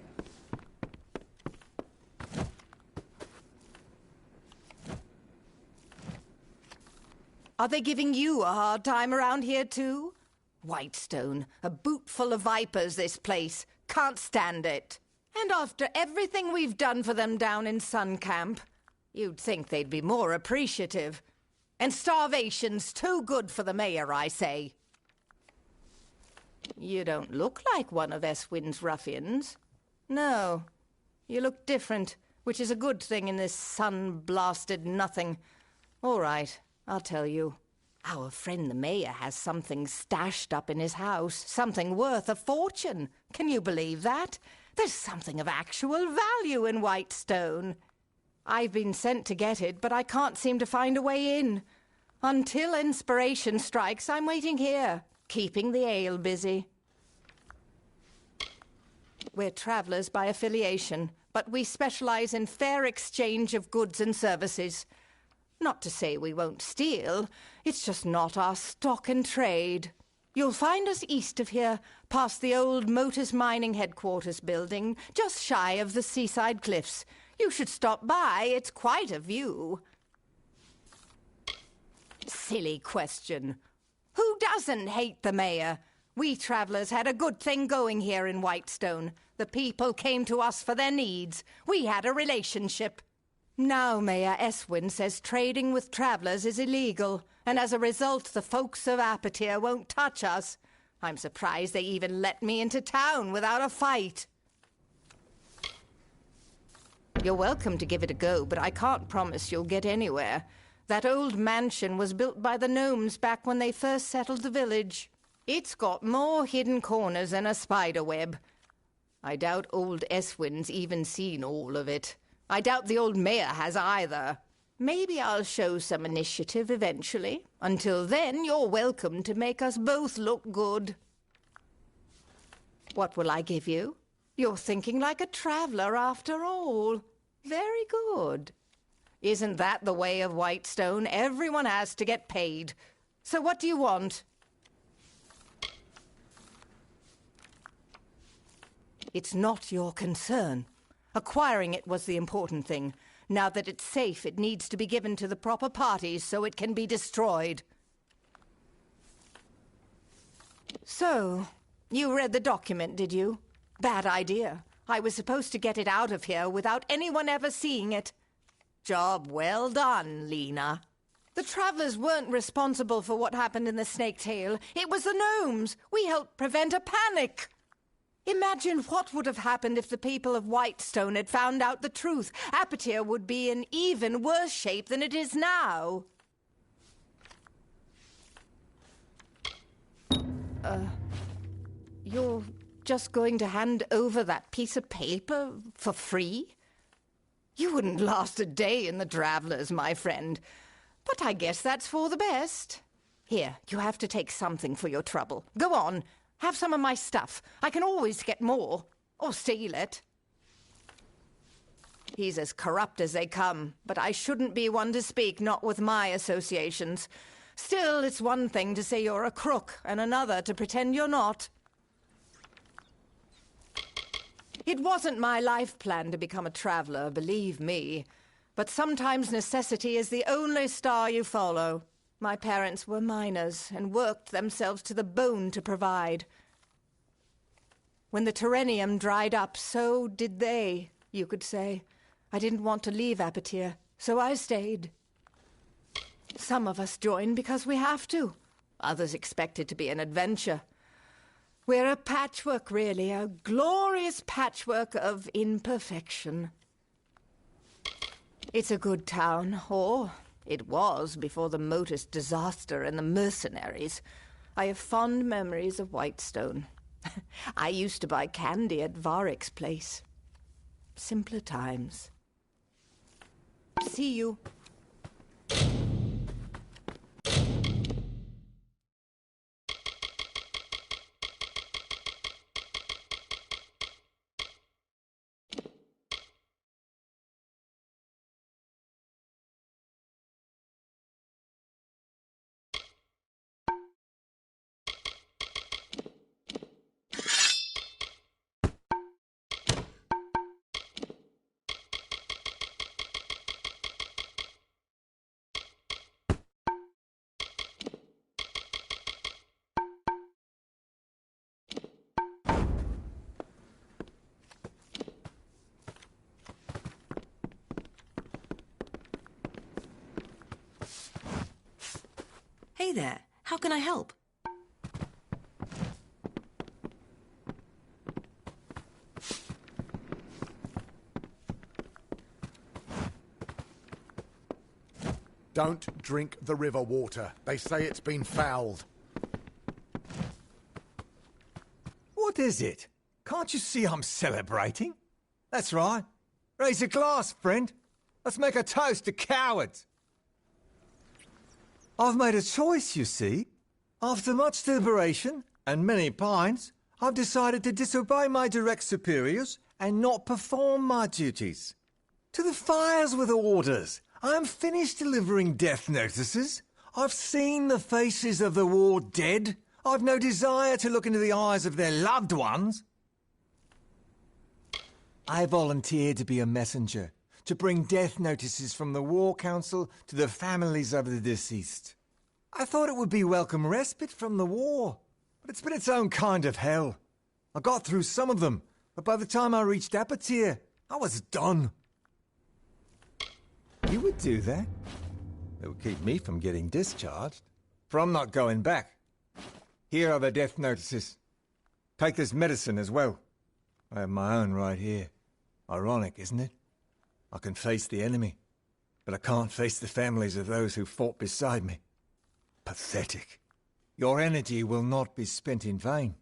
Are they giving you a hard time around here, too? Whitestone, a boot full of vipers, this place. Can't stand it. And after everything we've done for them down in Sun Camp, you'd think they'd be more appreciative. And starvation's too good for the mayor, I say. You don't look like one of Eswin's ruffians. No, you look different, which is a good thing in this sun-blasted nothing. All right, I'll tell you. Our friend the mayor has something stashed up in his house, something worth a fortune. Can you believe that? There's something of actual value in Whitestone. I've been sent to get it, but I can't seem to find a way in. Until inspiration strikes, I'm waiting here, keeping the ale busy. We're travellers by affiliation, but we specialise in fair exchange of goods and services. Not to say we won't steal, it's just not our stock and trade. You'll find us east of here, past the old Motors Mining Headquarters building, just shy of the seaside cliffs. You should stop by, it's quite a view. Silly question. Who doesn't hate the mayor? We travellers had a good thing going here in Whitestone. The people came to us for their needs. We had a relationship. Now Mayor Eswin says trading with travellers is illegal, and as a result the folks of Apatir won't touch us. I'm surprised they even let me into town without a fight. You're welcome to give it a go, but I can't promise you'll get anywhere. That old mansion was built by the gnomes back when they first settled the village. It's got more hidden corners than a spider web. I doubt old Eswin's even seen all of it. I doubt the old mayor has either. Maybe I'll show some initiative eventually. Until then, you're welcome to make us both look good. What will I give you? You're thinking like a traveller after all. Very good. Isn't that the way of Whitestone? Everyone has to get paid. So what do you want? It's not your concern. Acquiring it was the important thing. Now that it's safe, it needs to be given to the proper parties so it can be destroyed. So, you read the document, did you? Bad idea. I was supposed to get it out of here without anyone ever seeing it. Job well done, Lena. The travellers weren't responsible for what happened in the Snake Tail. It was the gnomes. We helped prevent a panic. Imagine what would have happened if the people of Whitestone had found out the truth. Apatir would be in even worse shape than it is now. You're just going to hand over that piece of paper for free? You wouldn't last a day in the Travellers, my friend. But I guess that's for the best. Here, you have to take something for your trouble. Go on. Have some of my stuff. I can always get more. Or steal it. He's as corrupt as they come, but I shouldn't be one to speak, not with my associations. Still, it's one thing to say you're a crook, and another to pretend you're not. It wasn't my life plan to become a traveller, believe me. But sometimes necessity is the only star you follow. My parents were miners and worked themselves to the bone to provide. When the Terrenium dried up, so did they, you could say. I didn't want to leave Apatir, so I stayed. Some of us join because we have to. Others expect it to be an adventure. We're a patchwork, really, a glorious patchwork of imperfection. It's a good town, or it was before the Motus disaster and the mercenaries. I have fond memories of Whitestone. I used to buy candy at Varric's place. Simpler times. See you. Hey there, how can I help? Don't drink the river water. They say it's been fouled. What is it? Can't you see I'm celebrating? That's right. Raise a glass, friend. Let's make a toast to cowards. I've made a choice, you see. After much deliberation and many pines, I've decided to disobey my direct superiors and not perform my duties. To the fires with orders. I am finished delivering death notices. I've seen the faces of the war dead. I've no desire to look into the eyes of their loved ones. I volunteered to be a messenger, to bring death notices from the War Council to the families of the deceased. I thought it would be welcome respite from the war, but it's been its own kind of hell. I got through some of them, but by the time I reached Apotyre, I was done. You would do that? It would keep me from getting discharged, for I'm not going back. Here are the death notices. Take this medicine as well. I have my own right here. Ironic, isn't it? I can face the enemy, but I can't face the families of those who fought beside me. Pathetic. Your energy will not be spent in vain.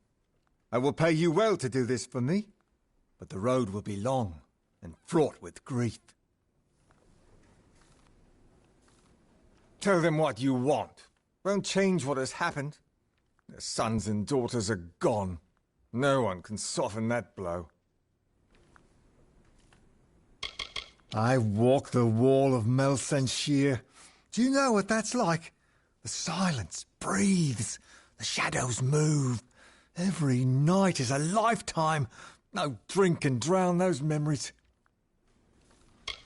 I will pay you well to do this for me, but the road will be long and fraught with grief. Tell them what you want. Won't change what has happened. Their sons and daughters are gone. No one can soften that blow. I walk the wall of Melsenshire. Do you know what that's like? The silence breathes. The shadows move. Every night is a lifetime. No drink can drown those memories.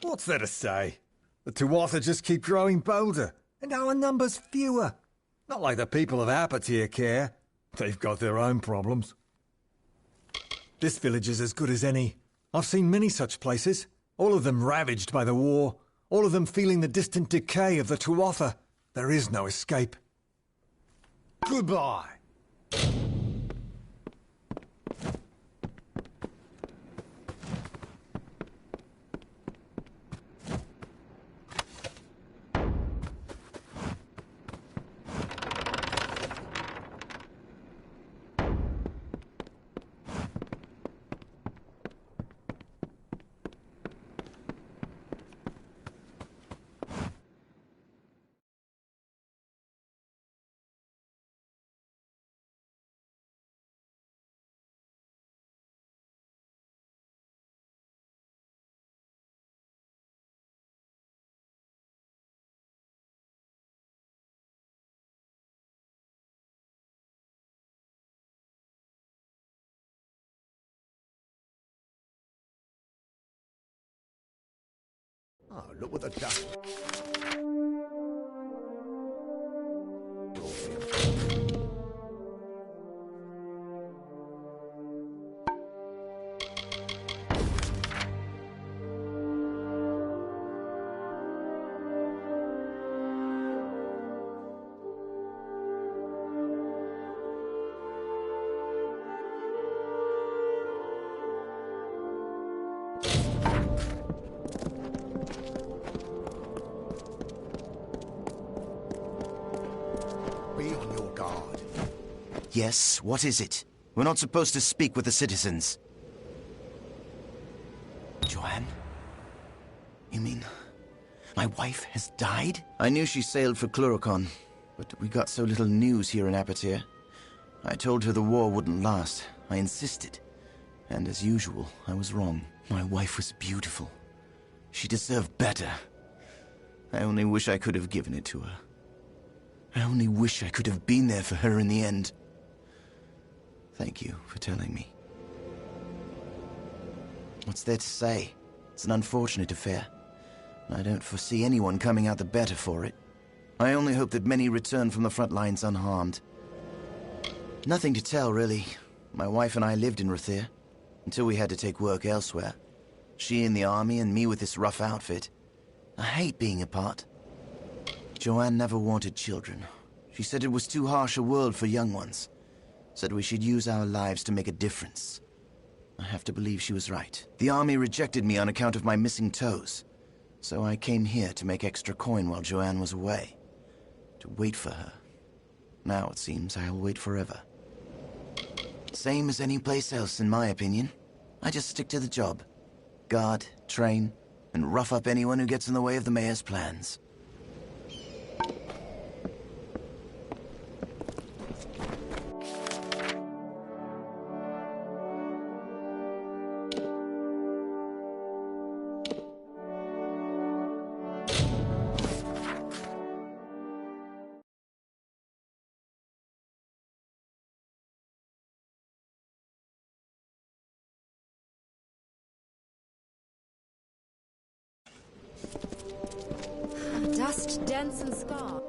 What's there to say? The Tuatha just keep growing bolder, and our numbers fewer. Not like the people of Apotyre care. They've got their own problems. This village is as good as any. I've seen many such places, all of them ravaged by the war, all of them feeling the distant decay of the Tuatha. There is no escape. Goodbye. Oh, look what the dust. Yes, what is it? We're not supposed to speak with the citizens. Joanne? You mean my wife has died? I knew she sailed for Cluricon, but we got so little news here in Apotyre. I told her the war wouldn't last. I insisted. And as usual, I was wrong. My wife was beautiful. She deserved better. I only wish I could have given it to her. I only wish I could have been there for her in the end. Thank you for telling me. What's there to say? It's an unfortunate affair. I don't foresee anyone coming out the better for it. I only hope that many return from the front lines unharmed. Nothing to tell, really. My wife and I lived in Ruthere, until we had to take work elsewhere. She in the army and me with this rough outfit. I hate being apart. Joanne never wanted children. She said it was too harsh a world for young ones. Said we should use our lives to make a difference. I have to believe she was right. The army rejected me on account of my missing toes. So I came here to make extra coin while Joanne was away. To wait for her. Now it seems I'll wait forever. Same as any place else, in my opinion. I just stick to the job. Guard, train, and rough up anyone who gets in the way of the mayor's plans. Dust, dents, and scars.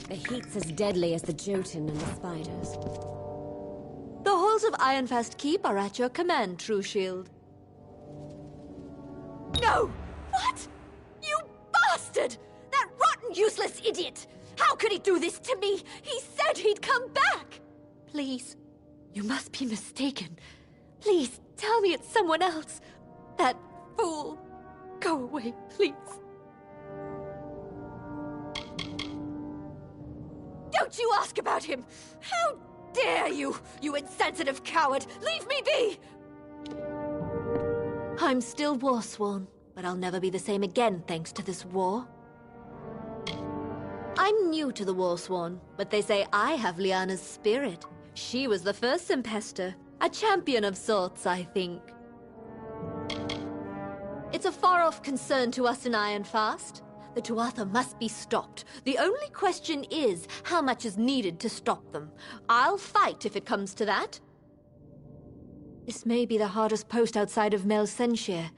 The heat's as deadly as the Jotun and the spiders. The halls of Ironfast Keep are at your command, True Shield. No! What? You bastard! That rotten, useless idiot! How could he do this to me? He said he'd come back! Please, you must be mistaken. Please, tell me it's someone else. That fool. Go away, please. Don't you ask about him! How dare you, you insensitive coward! Leave me be! I'm still Warsworn, but I'll never be the same again thanks to this war. I'm new to the Warsworn, but they say I have Lyanna's spirit. She was the first Impester. A champion of sorts, I think. It's a far-off concern to us in Ironfast. The Tuatha must be stopped. The only question is how much is needed to stop them. I'll fight if it comes to that. This may be the hardest post outside of Melsenshire.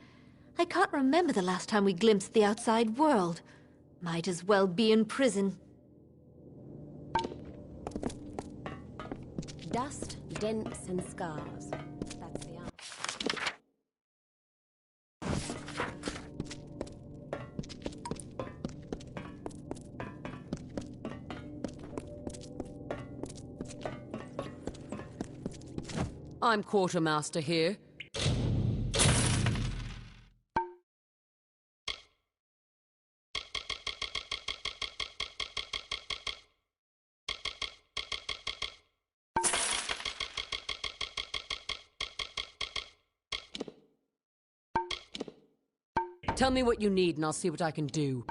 I can't remember the last time we glimpsed the outside world. Might as well be in prison. Dust, dents, and scars. That's the answer. I'm Quartermaster here. Tell me what you need and I'll see what I can do.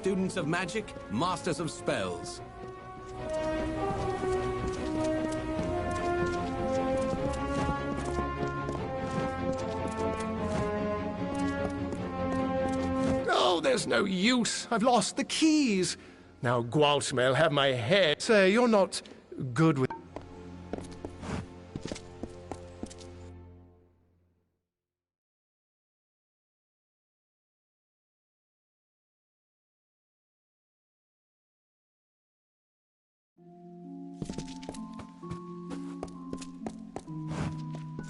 Students of magic, masters of spells. Oh, there's no use. I've lost the keys. Now Gwalch may'll have my head. Say, you're not good with...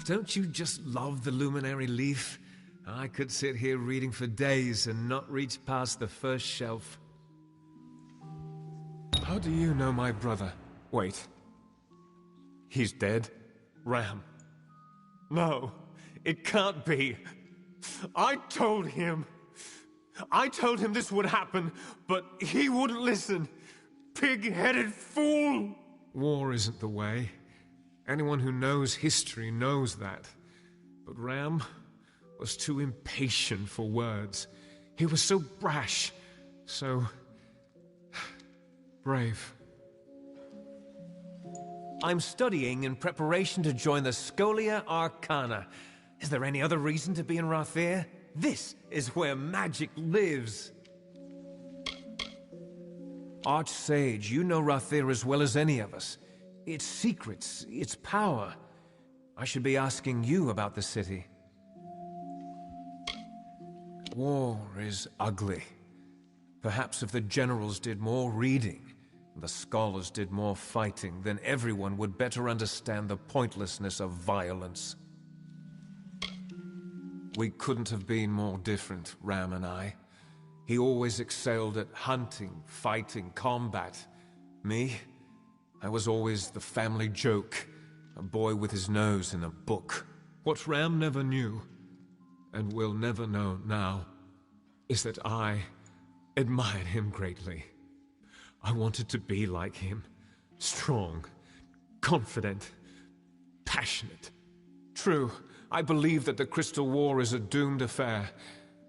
Don't you just love the luminary leaf? I could sit here reading for days and not reach past the first shelf. How do you know my brother? Wait. He's dead? Ram. No, it can't be. I told him this would happen, but he wouldn't listen. Pig-headed fool! War isn't the way. Anyone who knows history knows that. But Ram was too impatient for words. He was so brash, so... brave. I'm studying in preparation to join the Scholia Arcana. Is there any other reason to be in Rathair? This is where magic lives. Archsage, you know Rathair as well as any of us. Its secrets, its power. I should be asking you about the city. War is ugly. Perhaps if the generals did more reading, the scholars did more fighting, then everyone would better understand the pointlessness of violence. We couldn't have been more different, Ram and I. He always excelled at hunting, fighting, combat. Me? I was always the family joke, a boy with his nose in a book. What Ram never knew, and will never know now, is that I admired him greatly. I wanted to be like him, strong, confident, passionate. True, I believe that the Crystal War is a doomed affair,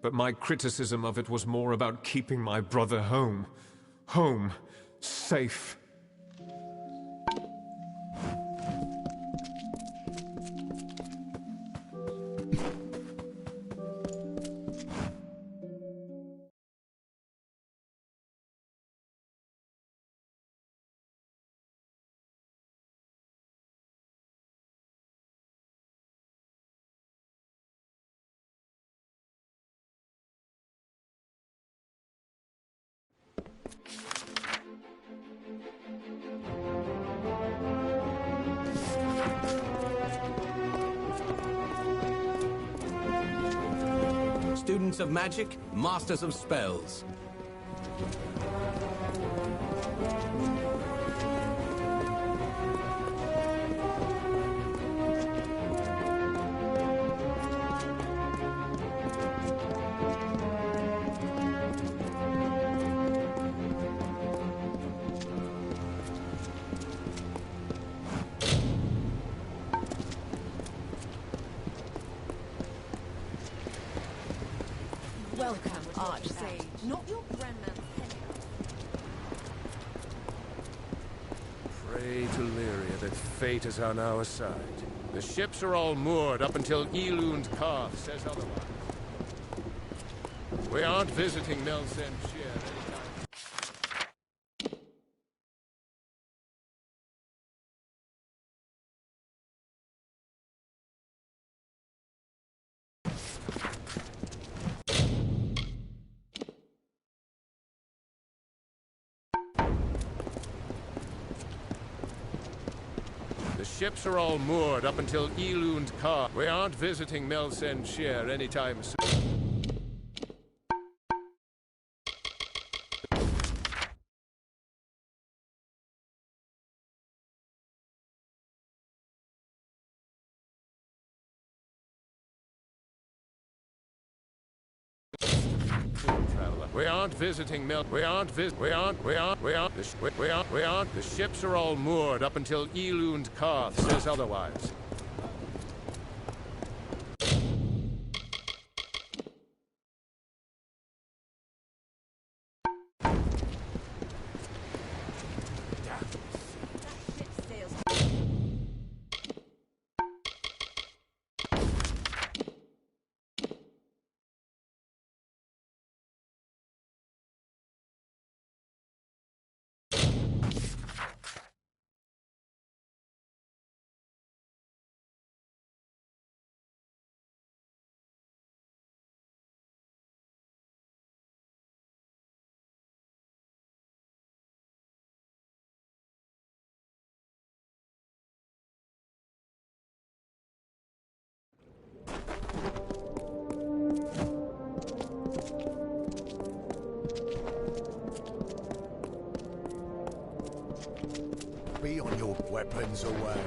but my criticism of it was more about keeping my brother home. Home, safe. Students of magic, masters of spells. Welcome, Archsage. Not your grandman's head. Pray to Lyria that fate is on our side. The ships are all moored up until Elund Karth says otherwise. We aren't visiting Melsen Shear anytime. The ships are all moored up until Elund Karth. We aren't visiting Melsen Shear anytime soon. We aren't visiting Mel. We aren't. The ships are all moored up until Elund Karth says otherwise. Be on your weapons away.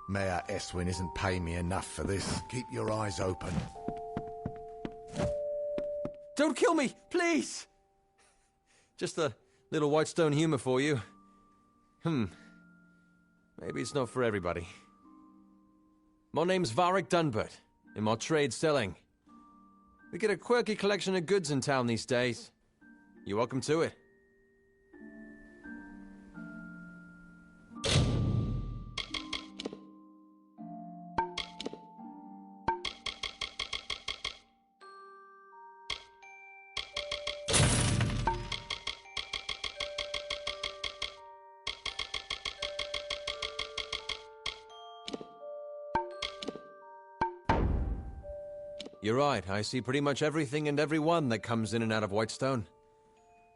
Mayor Eswin isn't paying me enough for this. Keep your eyes open. Don't kill me, please! Just a little Whitestone humor for you. Maybe it's not for everybody. My name's Varric Dunbert, in my trade selling. We get a quirky collection of goods in town these days. You're welcome to it. You're right, I see pretty much everything and everyone that comes in and out of Whitestone.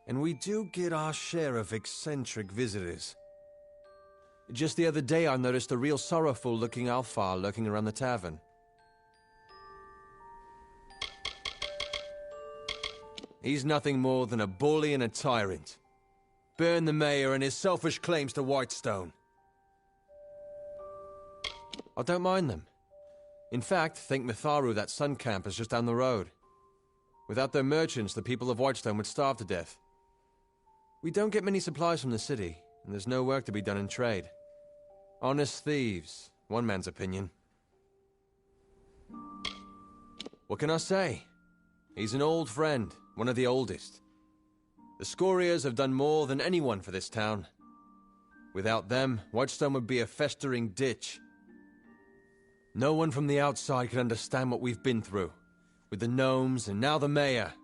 And we do get our share of eccentric visitors. Just the other day I noticed a real sorrowful-looking Alfar lurking around the tavern. He's nothing more than a bully and a tyrant. Burn the mayor and his selfish claims to Whitestone. I don't mind them. In fact, think Mitharu, that sun camp, is just down the road. Without their merchants, the people of Whitestone would starve to death. We don't get many supplies from the city, and there's no work to be done in trade. Honest thieves, one man's opinion. What can I say? He's an old friend, one of the oldest. The Scorias have done more than anyone for this town. Without them, Whitestone would be a festering ditch. No one from the outside could understand what we've been through, with the gnomes and now the mayor.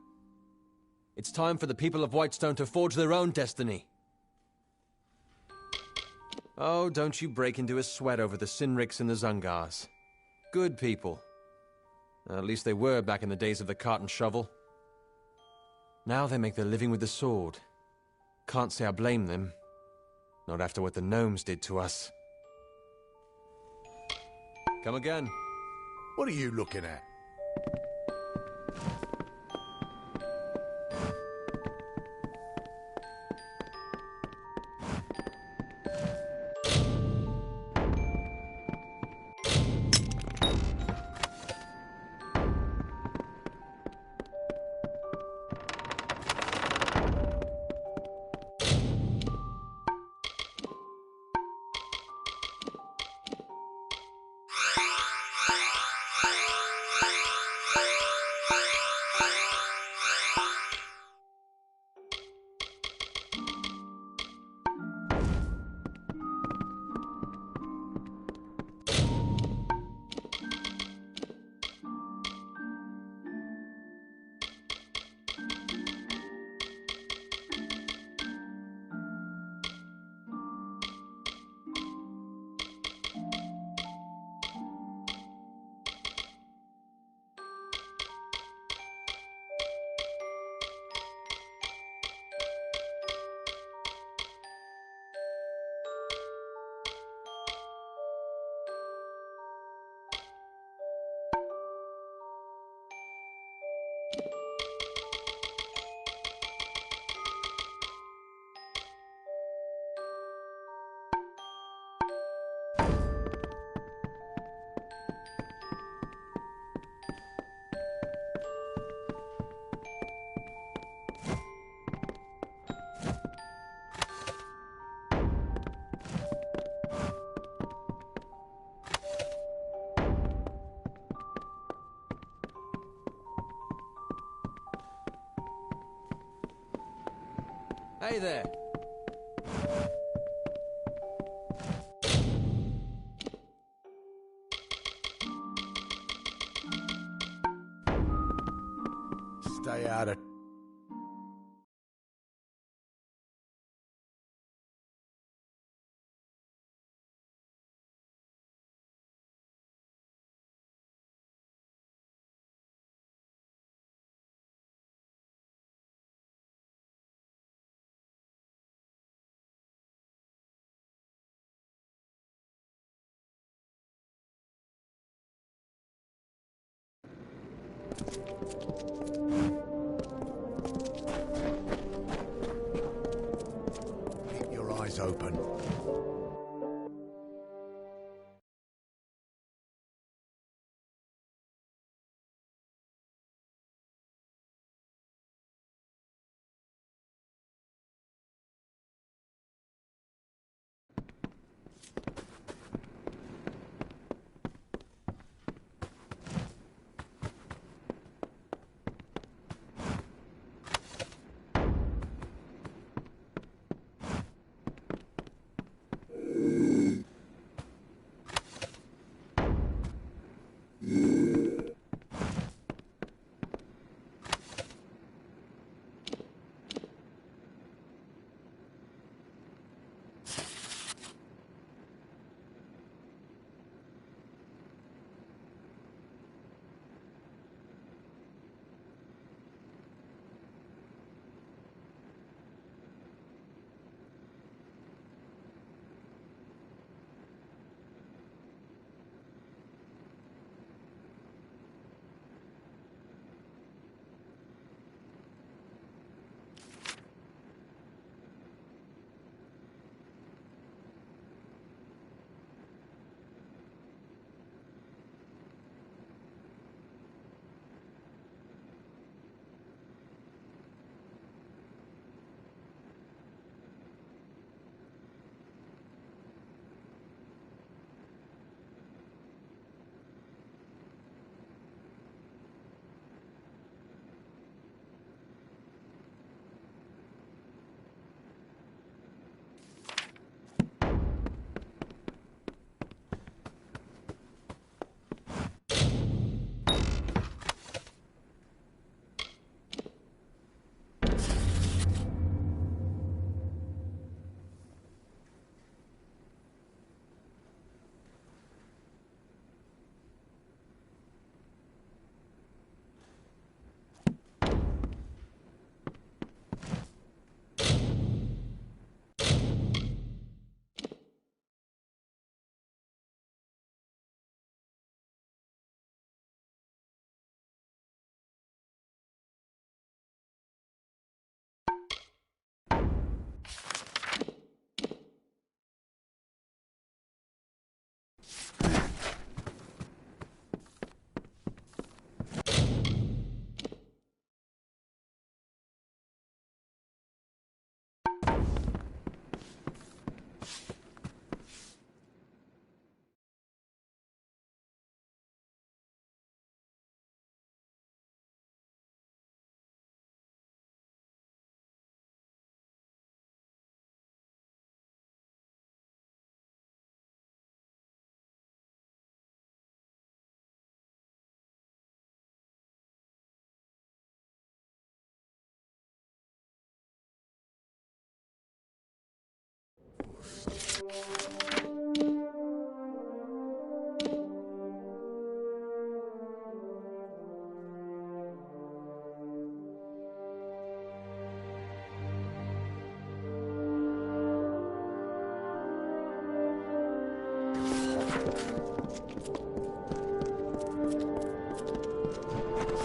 It's time for the people of Whitestone to forge their own destiny. Oh, don't you break into a sweat over the Sinriks and the Zungars. Good people. At least they were back in the days of the cart and shovel. Now they make their living with the sword. Can't say I blame them. Not after what the gnomes did to us. Come again. What are you looking at? Hey there. Stay out of... Keep your eyes open.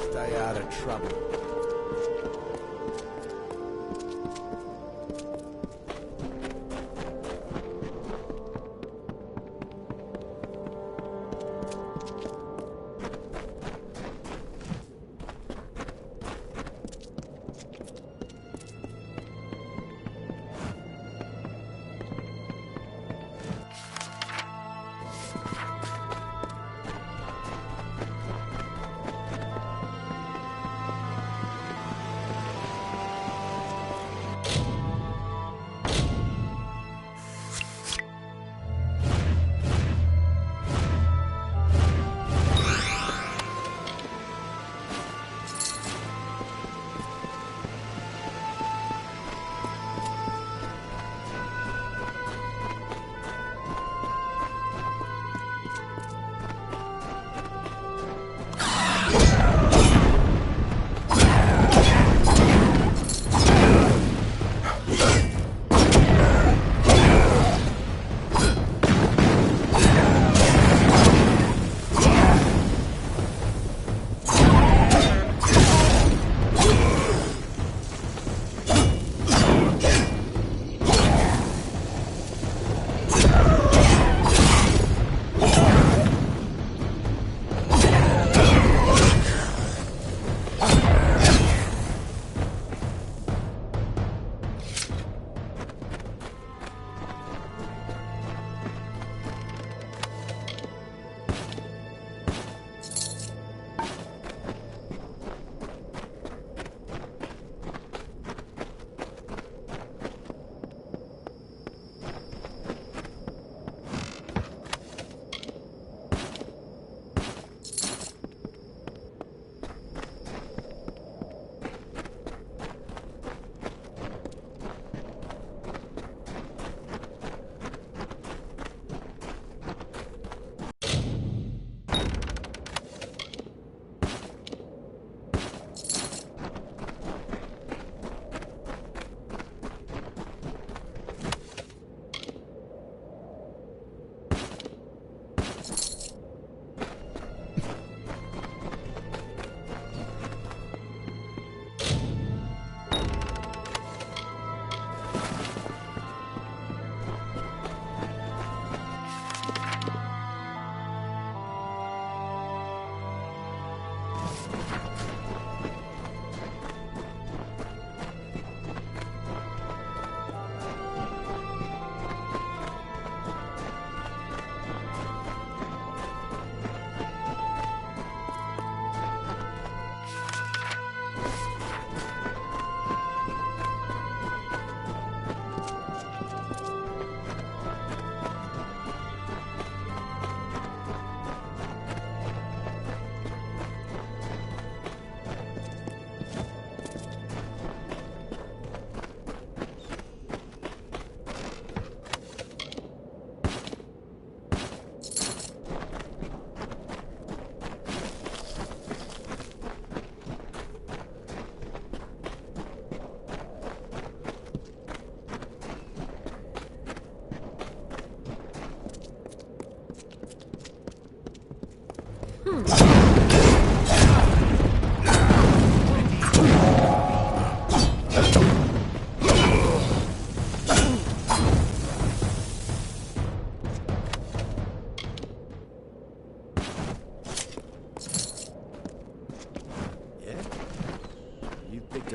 Stay out of trouble.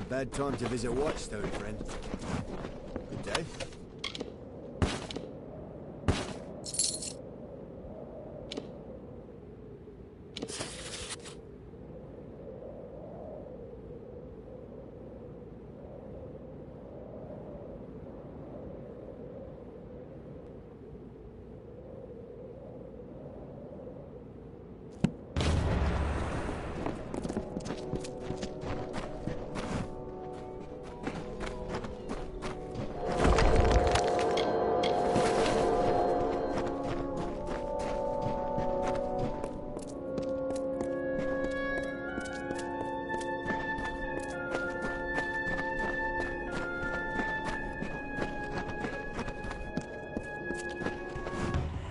Bad time to visit Whitestone, friend. Good day.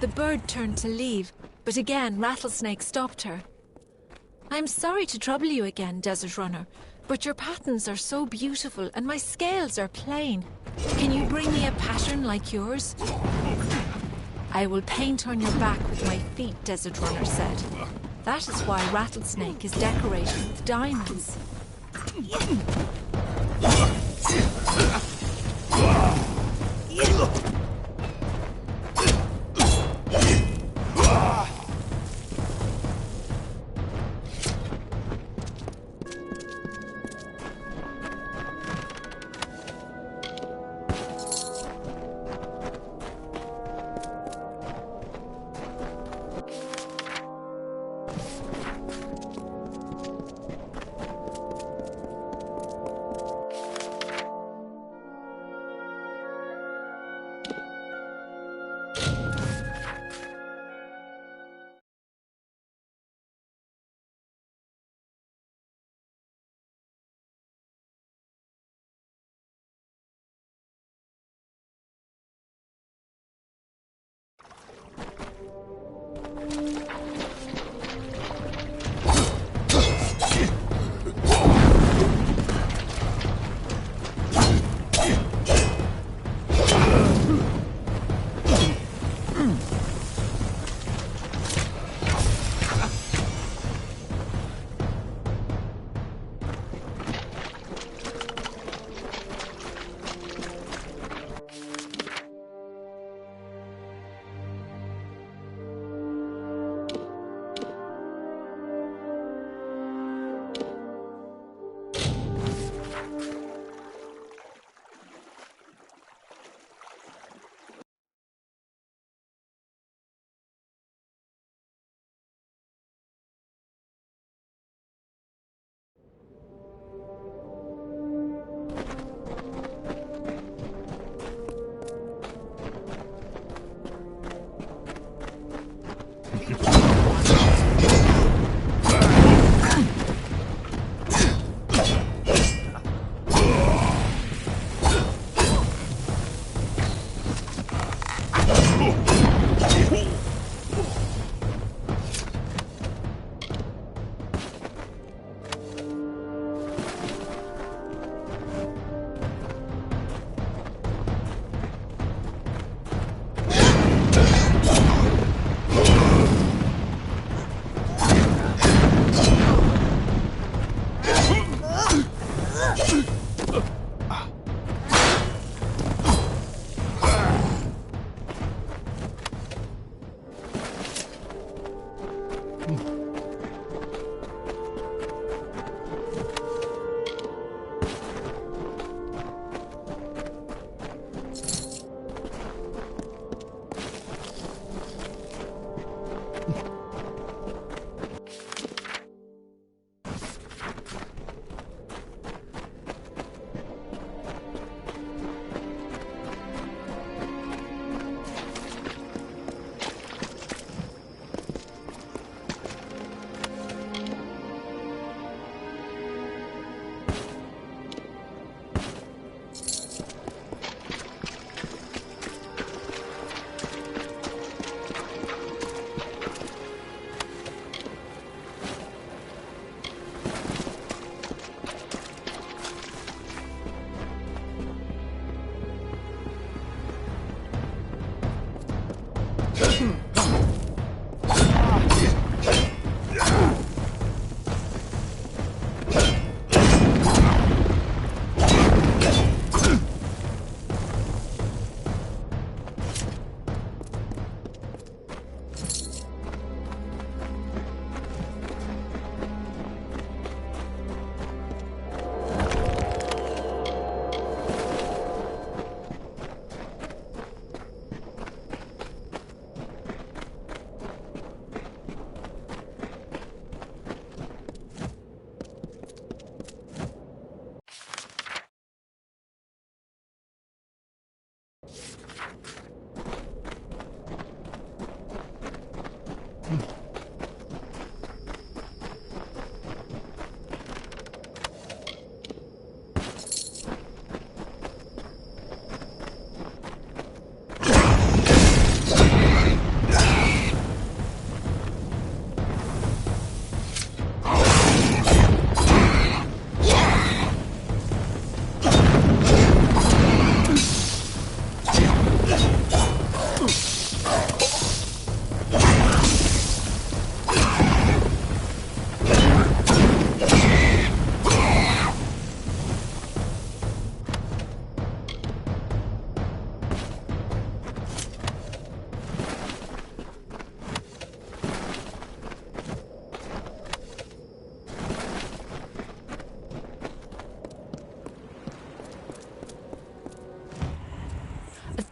The bird turned to leave, but again Rattlesnake stopped her. I'm sorry to trouble you again, Desert Runner, but your patterns are so beautiful and my scales are plain. Can you bring me a pattern like yours? I will paint on your back with my feet, Desert Runner said. That is why Rattlesnake is decorated with diamonds.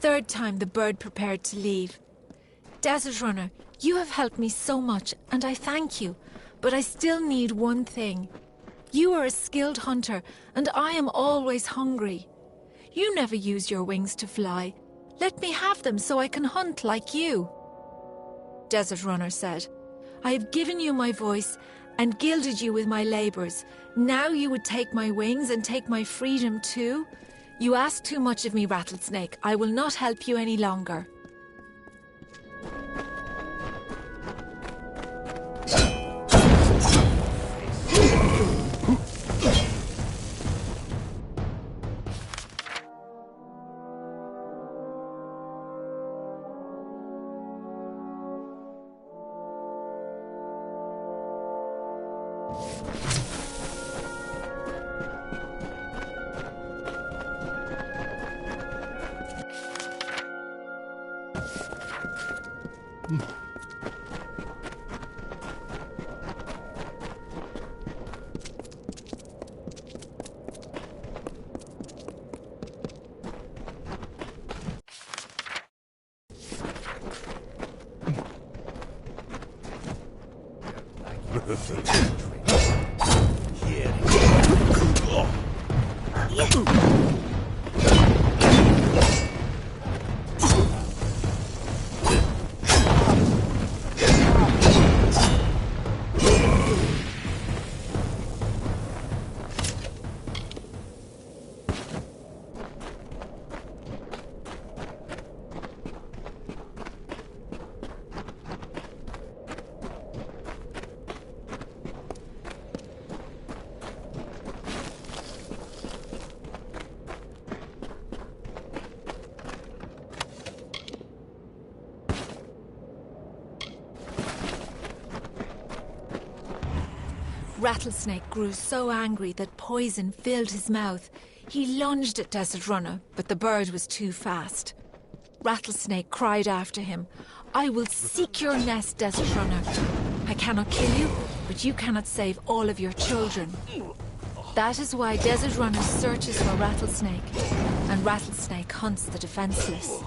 Third time the bird prepared to leave. Desert Runner, you have helped me so much, and I thank you, but I still need one thing. You are a skilled hunter, and I am always hungry. You never use your wings to fly. Let me have them so I can hunt like you. Desert Runner said, I have given you my voice and gilded you with my labours. Now you would take my wings and take my freedom too? You ask too much of me, Rattlesnake. I will not help you any longer. Rattlesnake grew so angry that poison filled his mouth. He lunged at Desert Runner, but the bird was too fast. Rattlesnake cried after him, I will seek your nest, Desert Runner. I cannot kill you, but you cannot save all of your children. That is why Desert Runner searches for Rattlesnake, and Rattlesnake hunts the defenseless.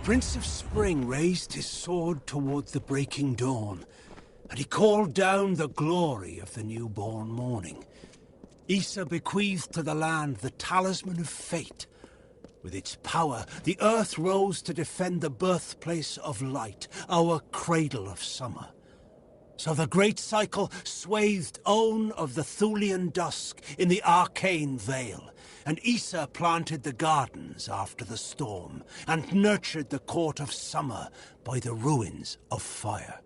Prince of Spring raised his sword towards the breaking dawn, and he called down the glory of the newborn morning. Issa bequeathed to the land the talisman of fate. With its power, the earth rose to defend the birthplace of light, our cradle of summer. So the great cycle swathed Own of the Thulian dusk in the arcane veil, and Issa planted the gardens after the storm, and nurtured the court of summer by the ruins of fire.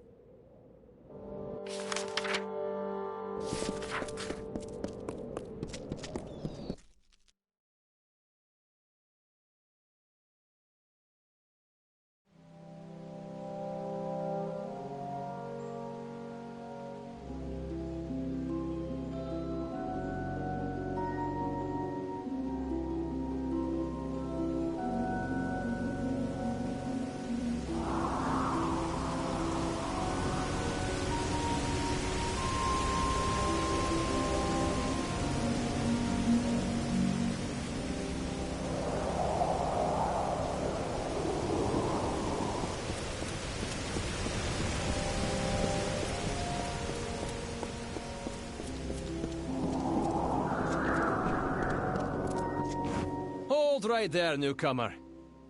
Right there, newcomer.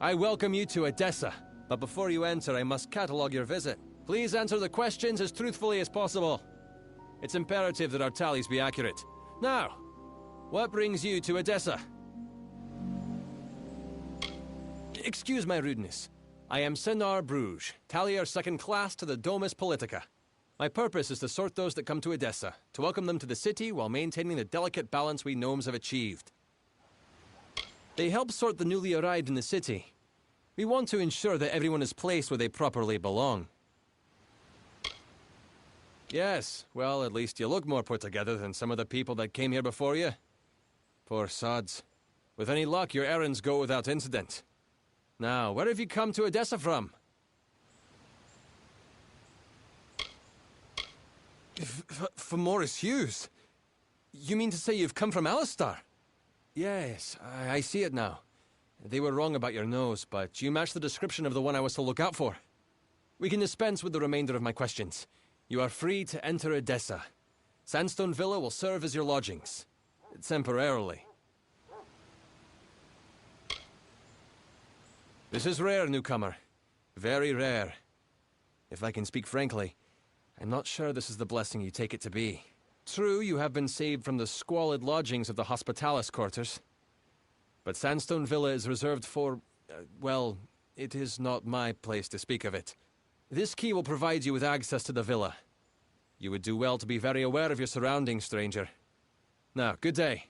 I welcome you to Edessa, but before you enter, I must catalogue your visit. Please answer the questions as truthfully as possible. It's imperative that our tallies be accurate. Now, what brings you to Edessa? Excuse my rudeness. I am Senar Bruges, tallier second class to the Domus Politica. My purpose is to sort those that come to Edessa, to welcome them to the city while maintaining the delicate balance we gnomes have achieved. They help sort the newly arrived in the city. We want to ensure that everyone is placed where they properly belong. Yes, well, at least you look more put together than some of the people that came here before you. Poor sods. With any luck, your errands go without incident. Now, where have you come to Edessa from? From Morris Hughes? You mean to say you've come from Alistar? Yes, I see it now. They were wrong about your nose, but you match the description of the one I was to look out for. We can dispense with the remainder of my questions. You are free to enter Edessa. Sandstone Villa will serve as your lodgings. Temporarily. This is rare, newcomer. Very rare. If I can speak frankly, I'm not sure this is the blessing you take it to be. True, you have been saved from the squalid lodgings of the Hospitalis quarters. But Sandstone Villa is reserved for, well, it is not my place to speak of it. This key will provide you with access to the villa. You would do well to be very aware of your surroundings, stranger. Now, good day.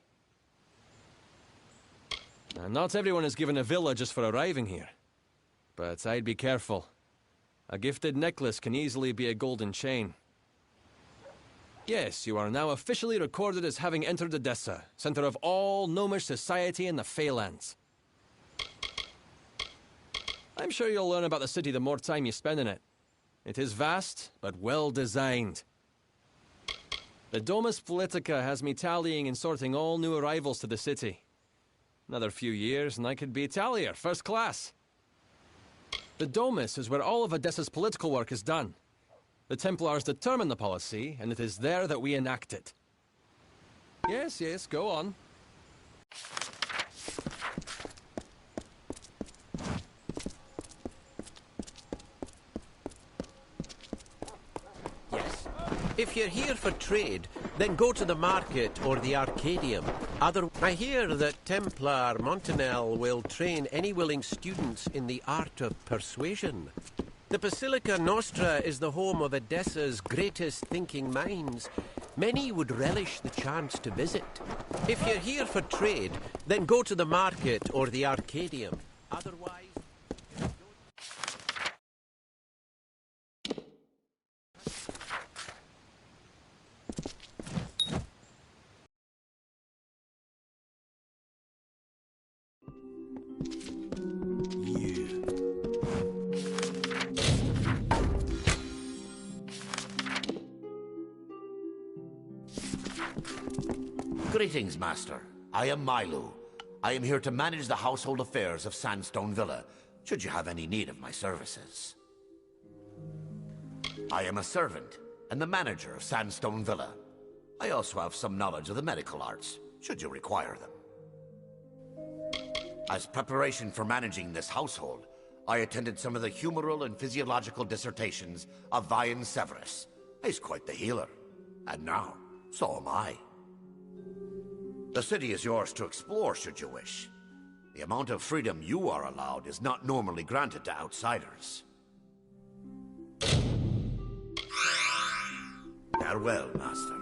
Now, not everyone is given a villa just for arriving here. But I'd be careful. A gifted necklace can easily be a golden chain. Yes, you are now officially recorded as having entered Edessa, center of all gnomish society in the Feylands. I'm sure you'll learn about the city the more time you spend in it. It is vast, but well designed. The Domus Politica has me tallying and sorting all new arrivals to the city. Another few years and I could be tallier, first class. The Domus is where all of Edessa's political work is done. The Templars determine the policy, and it is there that we enact it. Yes, yes, go on. Yes. If you're here for trade, then go to the market or the Arcadium. I hear that Templar Montanel will train any willing students in the art of persuasion. The Basilica Nostra is the home of Edessa's greatest thinking minds. Many would relish the chance to visit. If you're here for trade, then go to the market or the Arcadium. Otherwise... Greetings, Master. I am Milo. I am here to manage the household affairs of Sandstone Villa. should you have any need of my services. I am a servant and the manager of Sandstone Villa. I also have some knowledge of the medical arts, should you require them. As preparation for managing this household, I attended some of the humoral and physiological dissertations of Vian Severus. He's quite the healer. And now, so am I. The city is yours to explore, should you wish. The amount of freedom you are allowed is not normally granted to outsiders. Farewell, Master.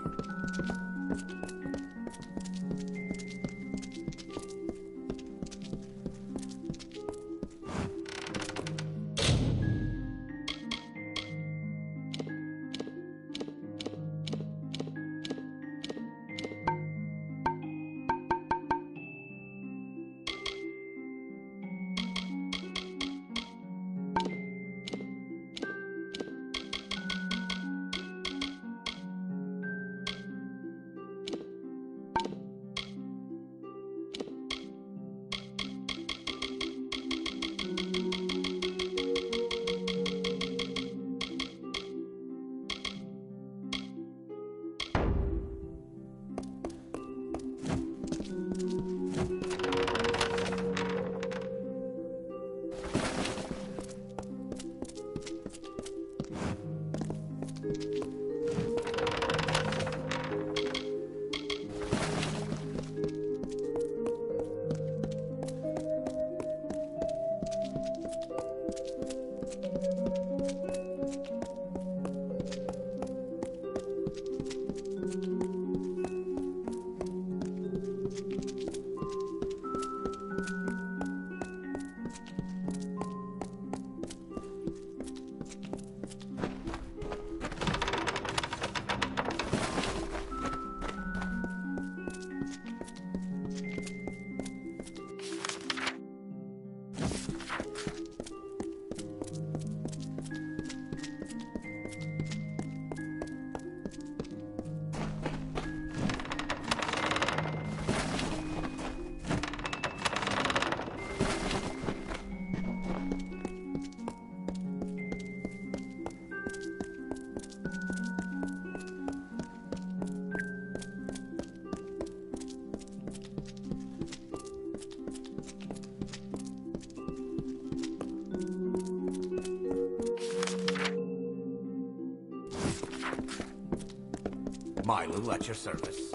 Milo at your service.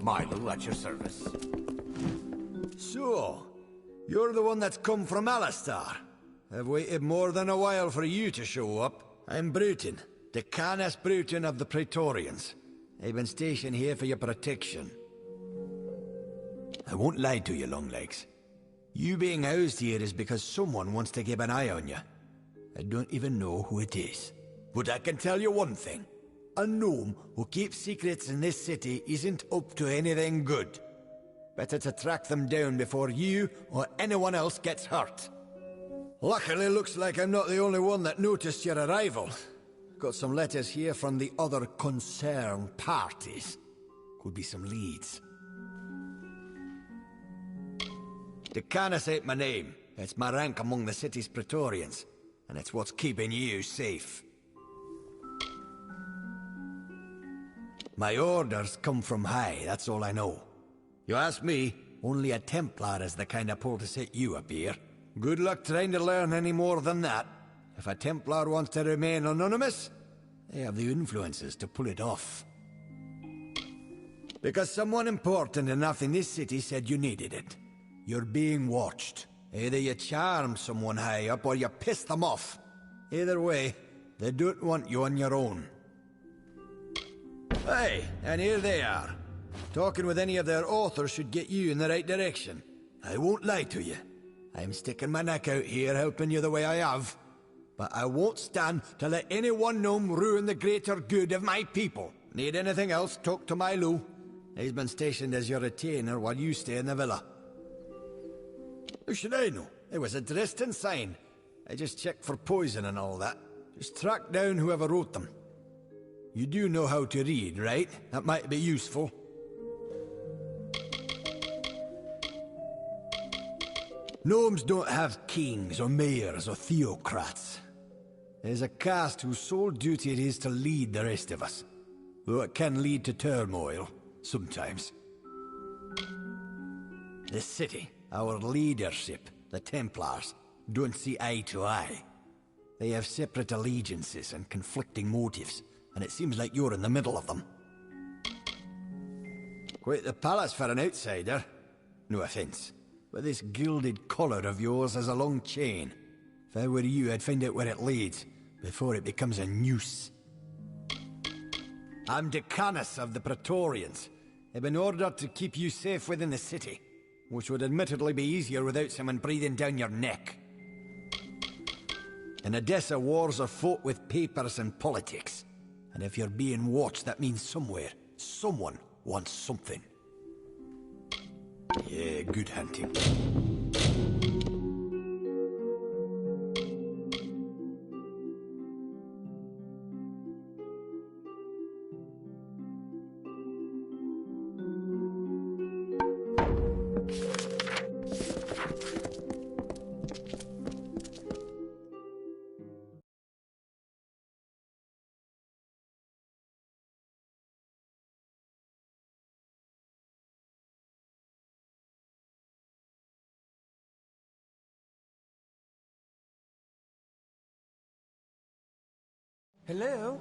Milo at your service. So, you're the one that's come from Alistar. I've waited more than a while for you to show up. I'm Bruton, Decanus Bruton of the Praetorians. I've been stationed here for your protection. I won't lie to you, Longlegs. You being housed here is because someone wants to keep an eye on you. I don't even know who it is. But I can tell you one thing. A gnome who keeps secrets in this city isn't up to anything good. Better to track them down before you or anyone else gets hurt. Luckily, looks like I'm not the only one that noticed your arrival. Got some letters here from the other concerned parties. Could be some leads. Decanus ain't my name. It's my rank among the city's Praetorians. And it's what's keeping you safe. My orders come from high, that's all I know. You ask me, only a Templar is the kind of pull to set you up here. Good luck trying to learn any more than that. If a Templar wants to remain anonymous, they have the influences to pull it off. Because someone important enough in this city said you needed it. You're being watched. Either you charm someone high up or you piss them off. Either way, they don't want you on your own. Hey, and here they are. Talking with any of their authors should get you in the right direction. I won't lie to you. I'm sticking my neck out here helping you the way I have. But I won't stand to let any one gnome ruin the greater good of my people. Need anything else, talk to my Lou. He's been stationed as your retainer while you stay in the villa. How should I know? It was a Dresden sign. I just checked for poison and all that. Just track down whoever wrote them. You do know how to read, right? That might be useful. Gnomes don't have kings or mayors or theocrats. There's a caste whose sole duty it is to lead the rest of us. Though it can lead to turmoil, sometimes. The city, our leadership, the Templars, don't see eye to eye. They have separate allegiances and conflicting motives, and it seems like you're in the middle of them. Quite the palace for an outsider. No offense, but this gilded collar of yours has a long chain. If I were you, I'd find out where it leads, before it becomes a noose. I'm Decanus of the Praetorians. I've been ordered to keep you safe within the city, which would admittedly be easier without someone breathing down your neck. In Odessa, wars are fought with papers and politics. And if you're being watched, that means somewhere, someone wants something. Yeah, good hunting. Hello?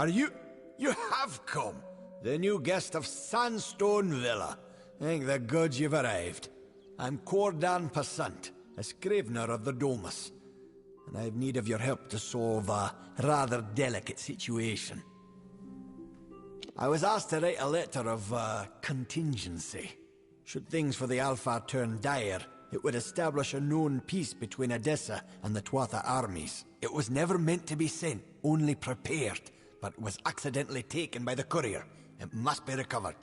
Are you... You have come! The new guest of Sandstone Villa. Thank the gods you've arrived. I'm Cordan Passant, a scrivener of the Domus, and I have need of your help to solve a rather delicate situation. I was asked to write a letter of, contingency. Should things for the Alpha turn dire, it would establish a known peace between Edessa and the Tuatha armies. It was never meant to be sent, only prepared, but was accidentally taken by the courier. It must be recovered.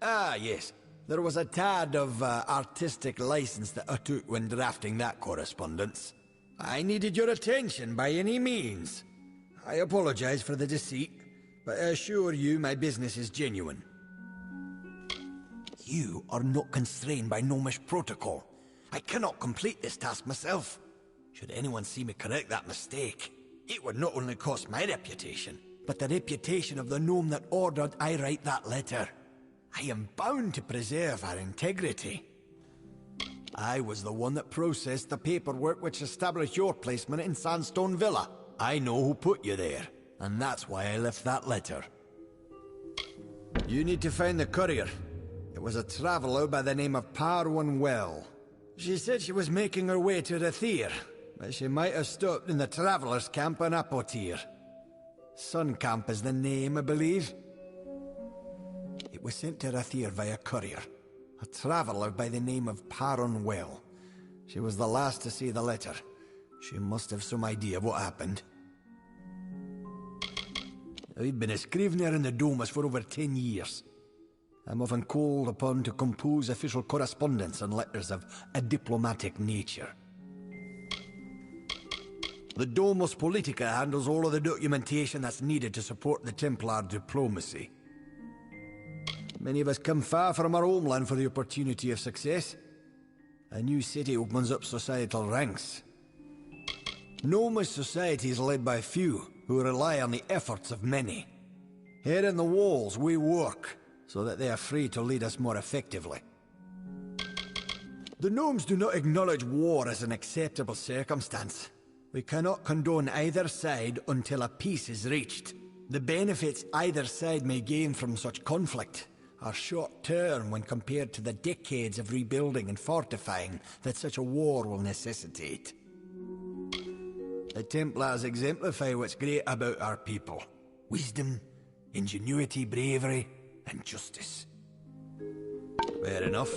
Ah, yes. There was a tad of artistic license that I took when drafting that correspondence. I needed your attention by any means. I apologize for the deceit, but I assure you my business is genuine. You are not constrained by Gnomish protocol. I cannot complete this task myself. Should anyone see me correct that mistake, it would not only cost my reputation, but the reputation of the gnome that ordered I write that letter. I am bound to preserve our integrity. I was the one that processed the paperwork which established your placement in Sandstone Villa. I know who put you there, and that's why I left that letter. You need to find the courier. It was a traveller by the name of Parwan Well. She said she was making her way to Rathir, but she might have stopped in the travellers' camp in Apotir. Sun Camp is the name, I believe. It was sent to Rathir via courier. A traveller by the name of Parwan Well. She was the last to see the letter. She must have some idea of what happened. I've been a scrivener in the Domus for over 10 years. I'm often called upon to compose official correspondence and letters of a diplomatic nature. The Domus Politica handles all of the documentation that's needed to support the Templar diplomacy. Many of us come far from our homeland for the opportunity of success. A new city opens up societal ranks. Gnomish society is led by few, who rely on the efforts of many. Here in the walls we work, so that they are free to lead us more effectively. The gnomes do not acknowledge war as an acceptable circumstance. We cannot condone either side until a peace is reached. The benefits either side may gain from such conflict are short-term when compared to the decades of rebuilding and fortifying that such a war will necessitate. The Templars exemplify what's great about our people. Wisdom, ingenuity, bravery, and justice. Fair enough.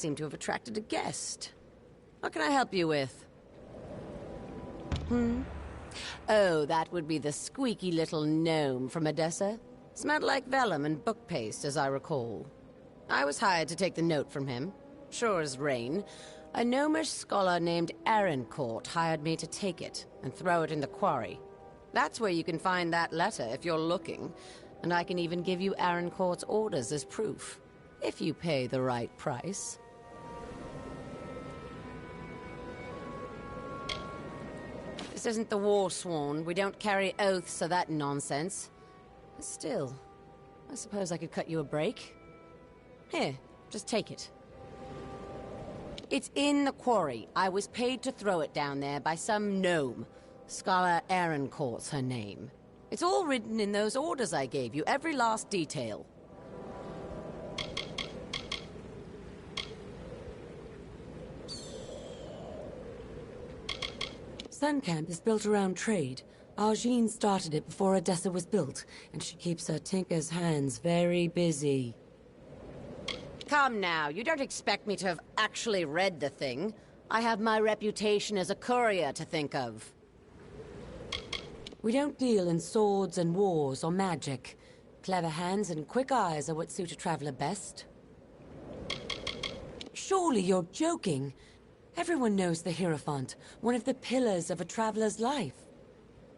seem to have attracted a guest. What can I help you with? Oh, that would be the squeaky little gnome from Odessa. Smelled like vellum and book paste, as I recall. I was hired to take the note from him. Sure as rain. A gnomish scholar named Arancourt hired me to take it and throw it in the quarry. That's where you can find that letter if you're looking. And I can even give you Arancourt's orders as proof, if you pay the right price. This isn't the war sworn. We don't carry oaths or that nonsense. Still, I suppose I could cut you a break. Here, just take it. It's in the quarry. I was paid to throw it down there by some gnome. Scholar Arancourt's her name. It's all written in those orders I gave you, every last detail. Sun Camp is built around trade. Argene started it before Odessa was built, and she keeps her tinker's hands very busy. Come now, you don't expect me to have actually read the thing. I have my reputation as a courier to think of. We don't deal in swords and wars or magic. Clever hands and quick eyes are what suit a traveler best. Surely you're joking. Everyone knows the Hierophant, one of the pillars of a traveler's life.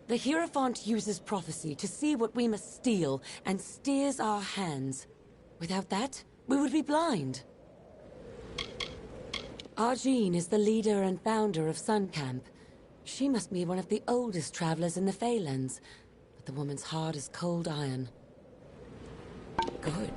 The Hierophant uses prophecy to see what we must steal and steers our hands. Without that, we would be blind. Argene is the leader and founder of Sun Camp. She must be one of the oldest travelers in the Phalanx, but the woman's heart is cold iron. Good.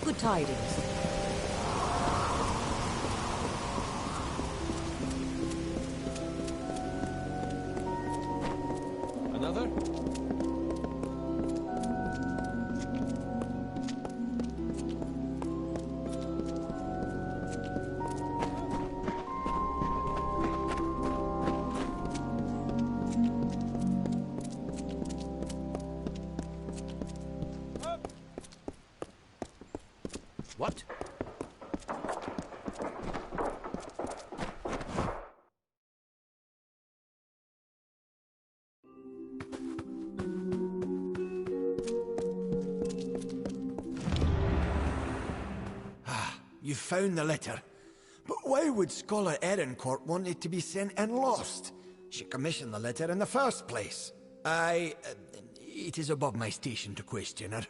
Good tidings. Another? What? You found the letter. But why would Scholar Arancourt want it to be sent and lost? She commissioned the letter in the first place. It is above my station to question her,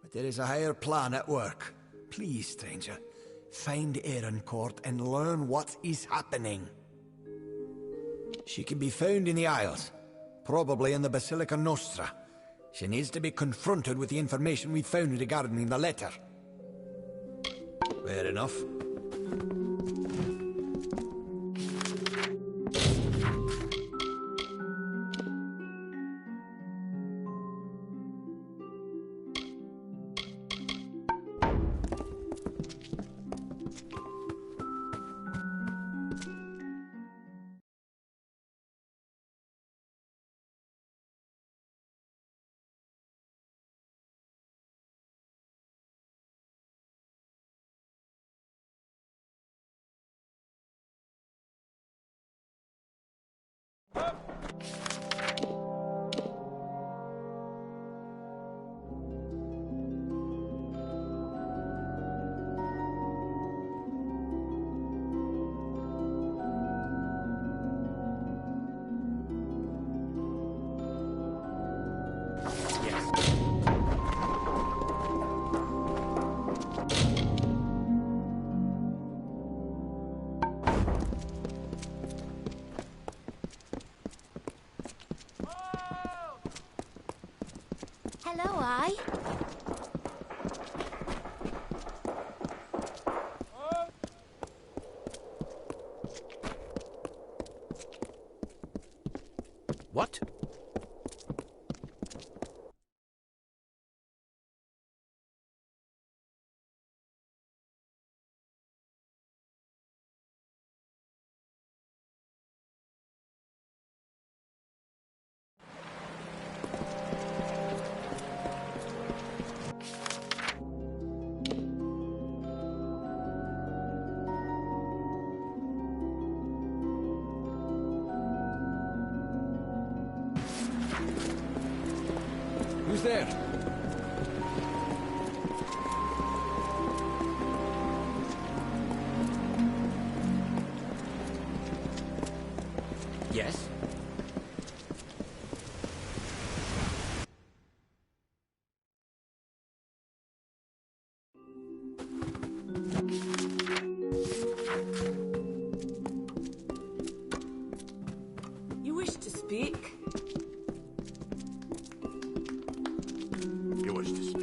but there is a higher plan at work. Please, stranger, find Ehrencourt and learn what is happening. She can be found in the Isles, probably in the Basilica Nostra. She needs to be confronted with the information we found regarding the letter. Fair enough. Hello, I. What? Who's there? Yes? You wish to speak? You wish to speak?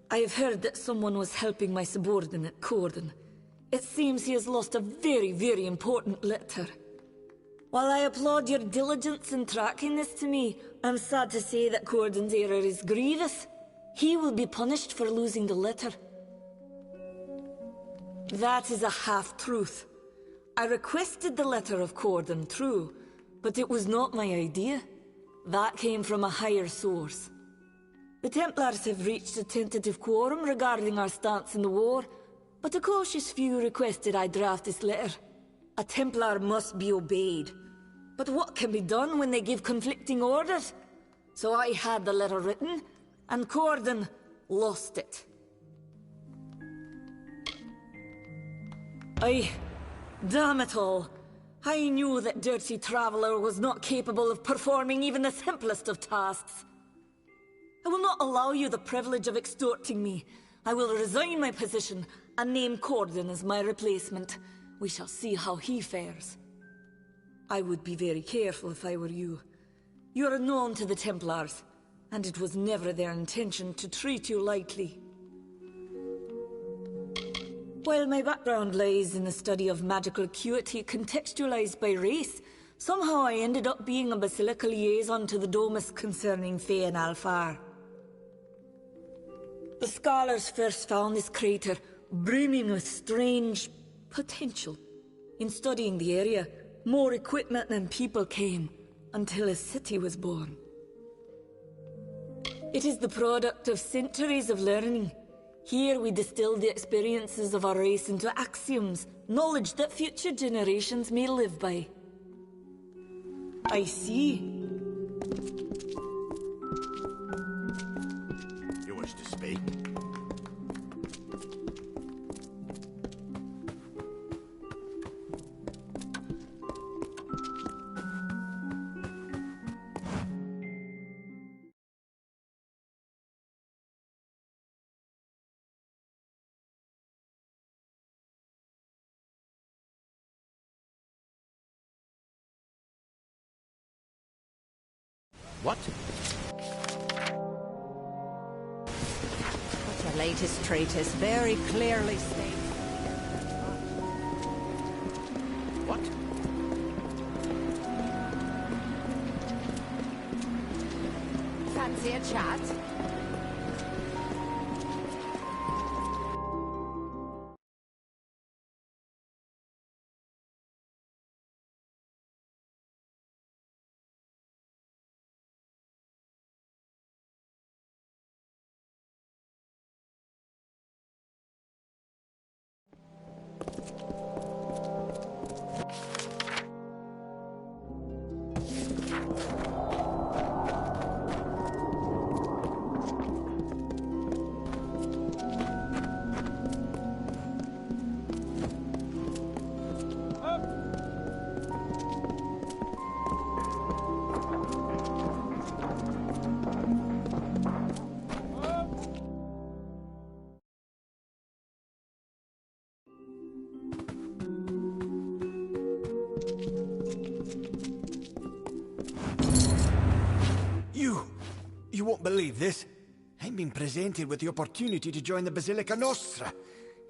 I have heard that someone was helping my subordinate, Corden. It seems he has lost a very, very important letter. While I applaud your diligence in tracking this to me, I'm sad to say that Corden's error is grievous. He will be punished for losing the letter. That is a half-truth. I requested the letter of Corden, true, but it was not my idea. That came from a higher source. The Templars have reached a tentative quorum regarding our stance in the war, but a cautious few requested I draft this letter. A Templar must be obeyed. But what can be done when they give conflicting orders? So I had the letter written, and Corden lost it. Damn it all. I knew that Dirty Traveler was not capable of performing even the simplest of tasks. I will not allow you the privilege of extorting me. I will resign my position and name Corden as my replacement. We shall see how he fares. I would be very careful if I were you. You are known to the Templars, and it was never their intention to treat you lightly. While my background lies in the study of magical acuity contextualized by race, somehow I ended up being a Basilica liaison to the Domus concerning Fae and Alfar. The scholars first found this crater brimming with strange potential. In studying the area, more equipment and people came, until a city was born. It is the product of centuries of learning. Here we distill the experiences of our race into axioms, knowledge that future generations may live by. I see. You wish to speak? What? But your latest treatise very clearly states... What? Fancy a chat? You won't believe this. I've been presented with the opportunity to join the Basilica Nostra.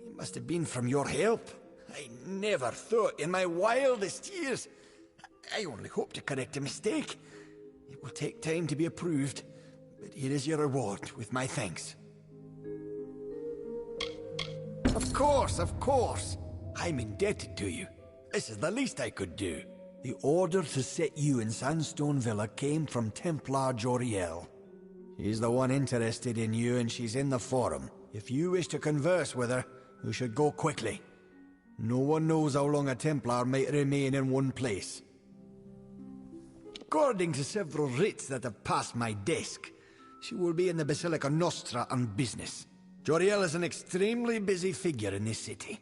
It must have been from your help. I never thought in my wildest years. I only hope to correct a mistake. It will take time to be approved, but here is your reward with my thanks. Of course. I'm indebted to you. This is the least I could do. The order to set you in Sandstone Villa came from Templar Joriel. She's the one interested in you, and she's in the Forum. If you wish to converse with her, you should go quickly. No one knows how long a Templar might remain in one place. According to several writs that have passed my desk, she will be in the Basilica Nostra on business. Joriel is an extremely busy figure in this city.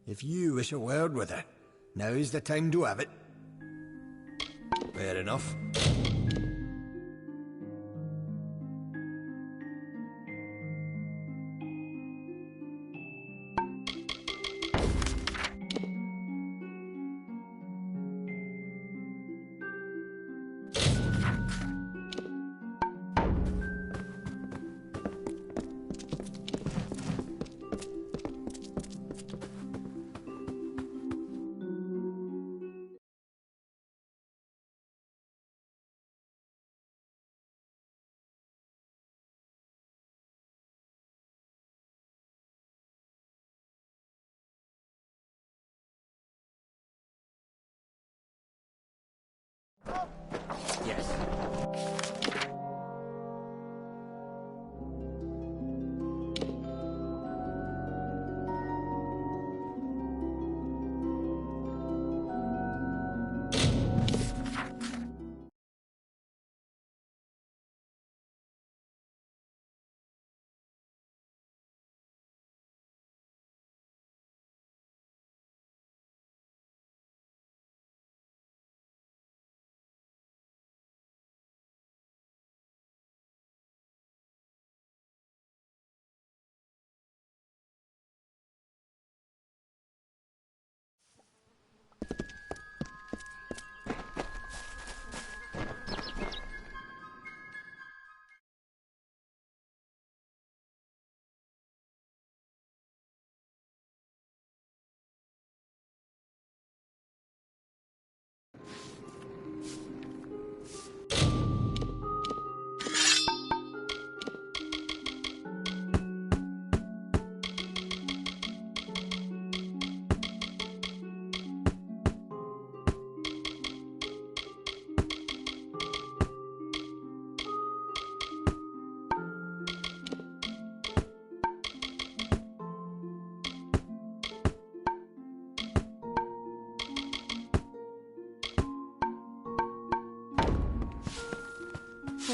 If you wish a word with her, now is the time to have it. Fair enough. Yes.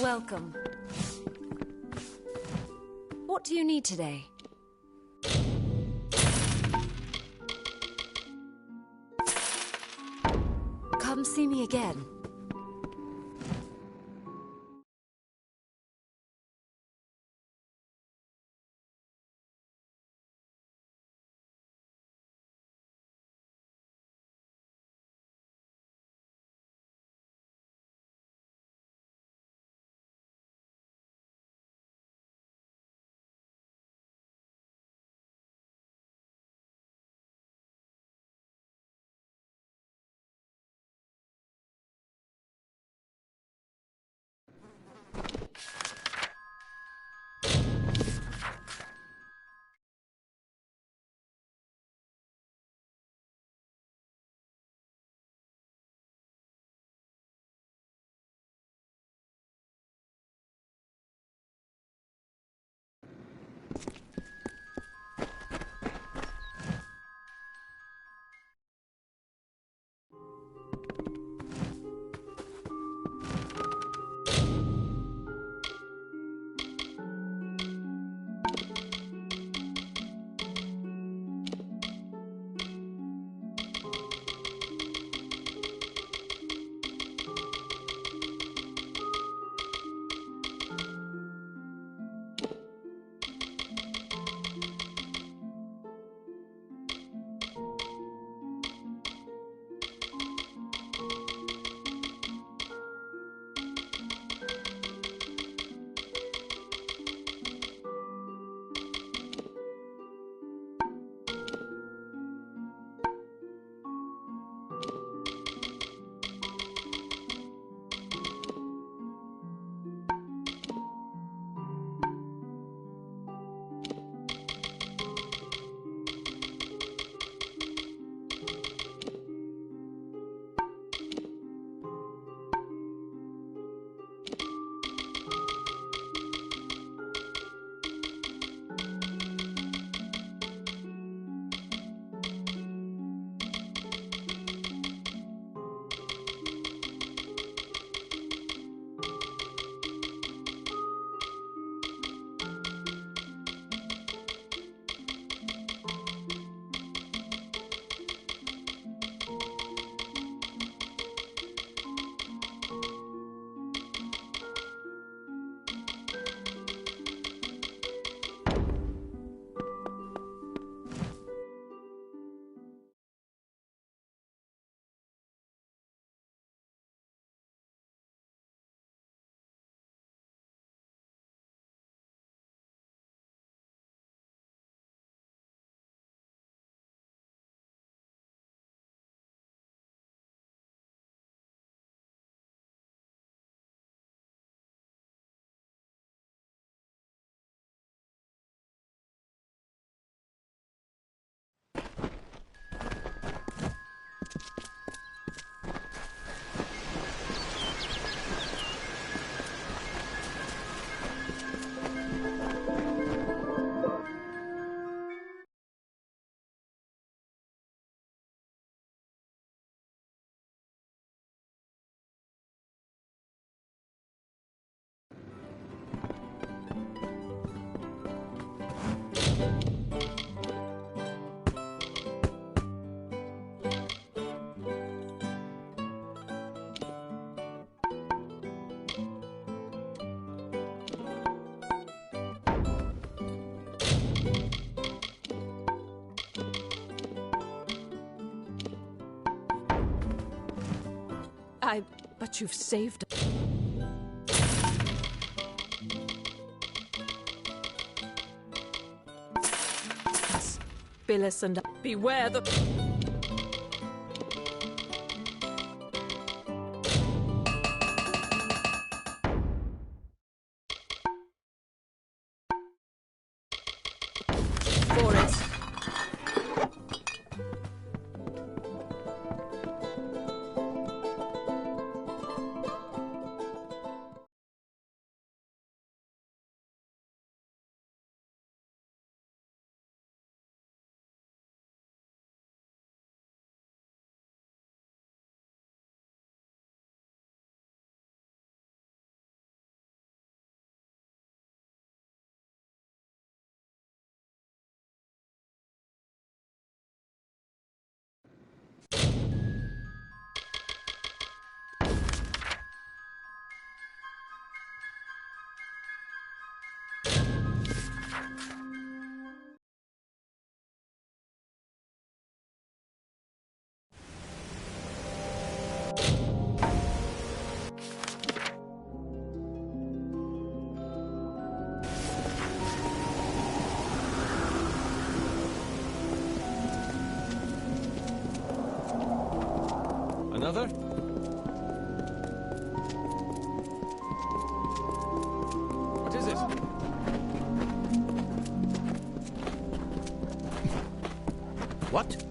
Welcome. What do you need today? Come see me again. But you've saved... Billis and... Beware the... For it. Another? What is it? What?